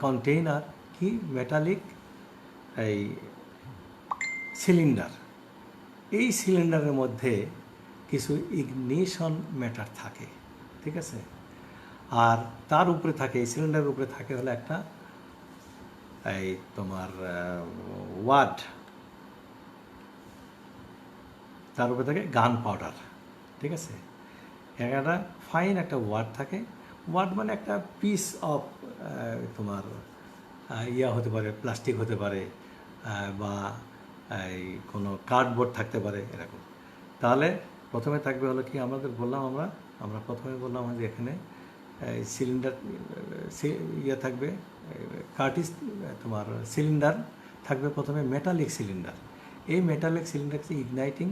কন্টেইনার, কি মেটালিক এই সিলিন্ডার। এই সিলিন্ডারের মধ্যে কিছু ইগনিশন ম্যাটার থাকে, ঠিক আছে? আর তার উপরে থাকে, এই সিলিন্ডারের উপরে থাকে হলো একটা এই তোমার ওয়াড, তার উপরে থাকে গান পাউডার, ঠিক আছে? একটা ফাইন একটা ওয়াড থাকে। ওয়াড মানে একটা পিস অফ তোমার হতে পারে, প্লাস্টিক হতে পারে, বা এই কোনো কার্ডবোর্ড থাকতে পারে, এরকম। তাহলে প্রথমে থাকবে হলো কি, আমাদের বললাম আমরা প্রথমে বললাম যে এখানে সিলিন্ডার থাকবে, কার্টিজ তোমার সিলিন্ডার থাকবে প্রথমে মেটালিক সিলিন্ডার। এই মেটালিক সিলিন্ডার ইগনাইটিং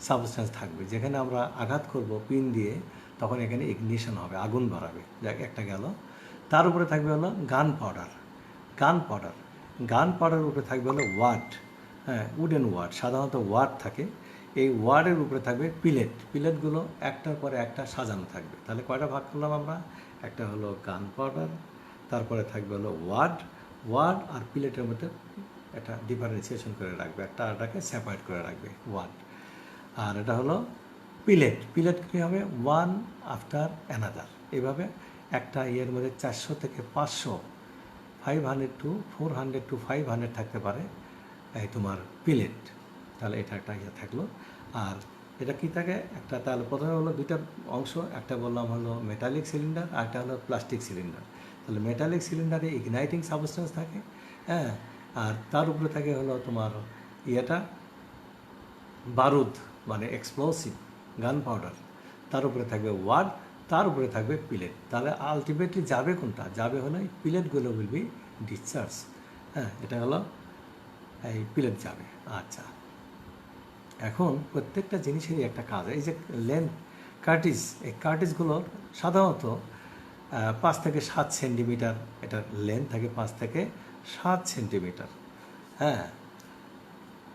সাবস্টেন্স থাকবে, যেখানে আমরা আঘাত করব পিন দিয়ে, তখন এখানে ইগনিশন হবে, আগুন বাড়াবে, যাক একটা গেল। তার উপরে থাকবে হলো গান পাউডার। গান পাউডারের উপরে থাকবে হলো ওয়াড, হ্যাঁ, উডেন ওয়াড, সাধারণত ওয়াড থাকে। এই ওয়ার্ডের উপরে থাকবে পিলেটগুলো একটার পরে একটা সাজানো থাকবে। তাহলে কয়টা ভাগ করলাম আমরা? একটা হলো গান পাউডার, তারপরে থাকবে হলো ওয়ার্ড আর পিলেটের মধ্যে একটা ডিফারেন্সিয়েশন করে রাখবে, একটা আটাকে সেপারেট করে রাখবে ওয়ার্ড। আর এটা হলো পিলেট কী হবে? One after another. এভাবে একটা ইয়ের মধ্যে 400 থেকে 500, 500 to 400 to 500 থাকতে পারে এই তোমার পিলেট। তাহলে এটা একটা থাকলো। আর এটা কি থাকে? একটা, তাহলে প্রথমে হলো দুইটা অংশ, একটা বললাম হলো মেটালিক সিলিন্ডার, আর একটা হলো প্লাস্টিক সিলিন্ডার। তাহলে মেটালিক সিলিন্ডারে ইগনাইটিং সাবস্টেন্স থাকে, হ্যাঁ, আর তার উপরে থাকে হলো তোমার বারুদ, মানে এক্সপ্লোসিভ গান পাউডার। তার উপরে থাকবে ওয়াড, তার উপরে থাকবে পিলেট। তাহলে আলটিমেটলি যাবে কোনটা? যাবে হলো এই পিলেটগুলো উইল বি ডিসচার্জ। হ্যাঁ, এটা হলো এই পিলেট যাবে। আচ্ছা, এখন প্রত্যেকটা জিনিসেরই একটা কাজ। এই যে লেন্থ কার্টিজ, এই কার্টিজগুলোর সাধারণত 5 থেকে 7 সেন্টিমিটার এটার লেন্থ থাকে, 5 থেকে 7 সেন্টিমিটার। হ্যাঁ,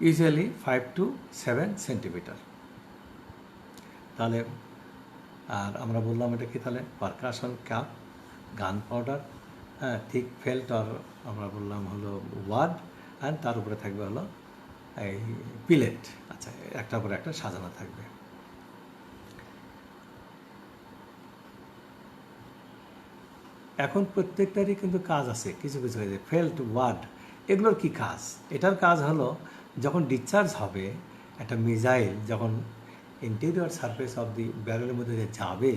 ইউজুয়ালি 5 to 7 সেন্টিমিটার। তাহলে আর আমরা বললাম এটা কি তাহলে পারকাশন ক্যাপ, গান পাউডার, হ্যাঁ, থিক ফেল্ট আর আমরা বললাম হলো ওয়ার্ড, অ্যান্ড তার উপরে থাকবে হলো এই পিলেট। আচ্ছা, একটার পরে একটা সাজানো থাকবে। এখন প্রত্যেকটারই কিন্তু কাজ আছে, কিছু কিছু হয়েছে ফেল্ট, ওয়ার্ড, এগুলোর কি কাজ? এটার কাজ হলো যখন ডিসচার্জ হবে একটা মিসাইল, যখন ইন্টেরিয়র সারফেস অফ দি ব্যারেলের মধ্যে যে যাবে,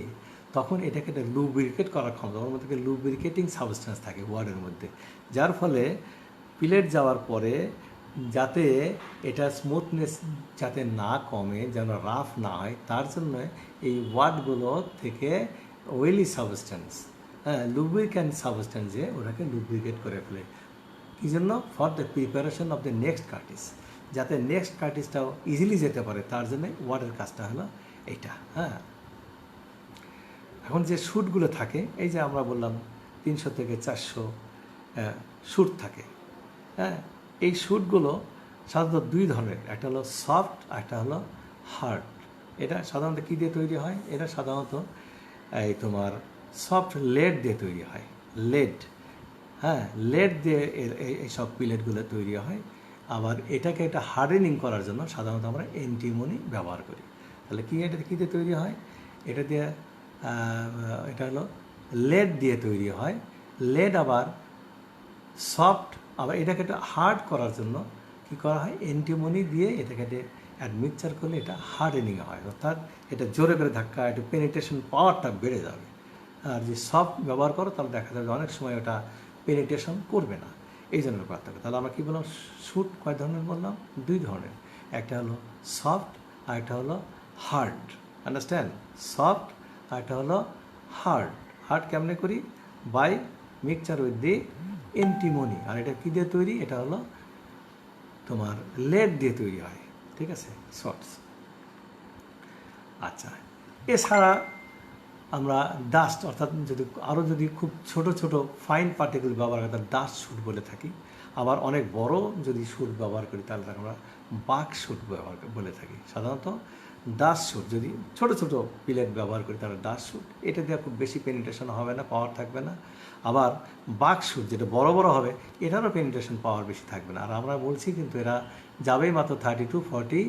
তখন এটাকে একটা লুব্রিকেট করার ক্ষমতা, ওর মধ্যে লুব্রিকেটিং সাবস্টেন্স থাকে ওয়ার্ডের মধ্যে, যার ফলে পিলেট যাওয়ার পরে যাতে এটা স্মুথনেস যাতে না কমে, যেন রাফ না হয়, তার জন্য এই ওয়ার্ডগুলো থেকে ওয়েলি সাবস্টেন্স, হ্যাঁ, লুব্রিক্যান্ট সাবস্টেন্সে ওটাকে লুব্রিকেট করে ফেলে। কী জন্য? For the preparation of the next Curtis, যাতে নেক্সট কার্টিসটাও ইজিলি যেতে পারে, তার জন্যে ওয়ার্ডের কাজটা হলো এইটা। হ্যাঁ, এখন যে শ্যুটগুলো থাকে, এই যে আমরা বললাম 300 থেকে 400 শ্যুট থাকে। হ্যাঁ, এই শ্যুটগুলো সাধারণত 2 ধরনের, একটা হলো সফট, একটা হলো হার্ড। এটা সাধারণত কী দিয়ে তৈরি হয়? এটা সাধারণত এই তোমার সফট লেড দিয়ে তৈরি হয়, লেড। হ্যাঁ, লেড দিয়ে এইসব পিলেটগুলো তৈরি হয়। আবার এটাকে একটা হার্ডেনিং করার জন্য সাধারণত আমরা অ্যান্টিমনি ব্যবহার করি। তাহলে কি এটা কী দিয়ে তৈরি হয়? এটা দিয়ে এটা হলো লেড দিয়ে তৈরি হয়। লেড আবার সফট, আবার এটাকে একটা হার্ড করার জন্য কী করা হয়? অ্যান্টিমনি দিয়ে এটাকে অ্যাডমিক্সচার করলে এটা হার্ডেনিং হয়, অর্থাৎ এটা জোরে করে ধাক্কা, একটু পেনিট্রেশন পাওয়ারটা বেড়ে যাবে। আর যে সফট ব্যবহার করো তাহলে দেখা যাবে অনেক সময় ওটা পেনিট্রেশন করবে না, এই জন্য পার্থক্য। তাহলে আমরা কী বললাম? শ্যুট কয় ধরনের বললাম? 2 ধরনের, একটা হলো সফট আর একটা হলো হার্ড। আন্ডারস্ট্যান্ড? সফট আর একটা হলো হার্ড। হার্ড কেমনে করি? By mixture with the antimony. আর এটা কী দিয়ে তৈরি? এটা হলো তোমার লেড দিয়ে তৈরি হয়, ঠিক আছে, শর্টস। আচ্ছা, এছাড়া আমরা ডাস্ট, অর্থাৎ যদি খুব ছোট ছোট ফাইন পার্টিকেল ব্যবহার করি তাহলে ডাস্ট শ্যুট বলে থাকি। আবার অনেক বড় যদি শ্যুট ব্যবহার করি তাহলে তাকে আমরা বাক শ্যুট বলে থাকি। সাধারণত ডাস্ট শ্যুট, যদি ছোট ছোট পিলেট ব্যবহার করি তাহলে ডাস্ট শ্যুট, এটা দিয়ে খুব বেশি পেনিট্রেশন হবে না, পাওয়ার থাকবে না। আবার বাক শ্যুট যেটা বড় বড় হবে, এটারও পেনিট্রেশন পাওয়ার বেশি থাকবে না। আর আমরা বলছি কিন্তু এরা যাবেই মাত্র 30 to 40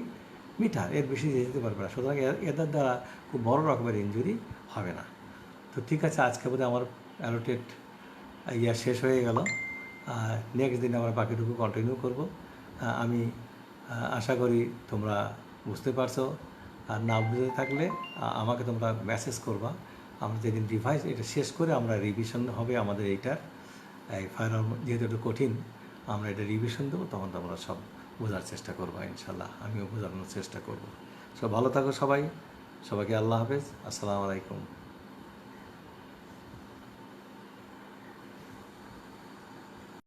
মিটার, এর বেশি যেতে পারবে না। সুতরাং এদের দ্বারা খুব বড় রকমের ইনজুরি হবে না। তো ঠিক আছে, আজকে বোধহয় আমার অ্যালোটেড শেষ হয়ে গেল। নেক্সট দিন আমরা বাকিটুকু কন্টিনিউ করব। আমি আশা করি তোমরা বুঝতে পারছো। আর না বুঝতে থাকলে আমাকে তোমরা মেসেজ করবা। আমরা যেদিন রিভাইজ এটা শেষ করে আমরা রিভিশন হবে আমাদের এইটার, এই ফায়ার আর্ম যেহেতু একটু কঠিন, আমরা এটা রিভিশন দেবো, তখন তোমরা সব বোঝার চেষ্টা করবো ইনশাল্লাহ। আমিও বোঝানোর চেষ্টা করব। সব ভালো থাকো সবাই, সবাইকে আল্লাহ হাফেজ, আসসালামু আলাইকুম।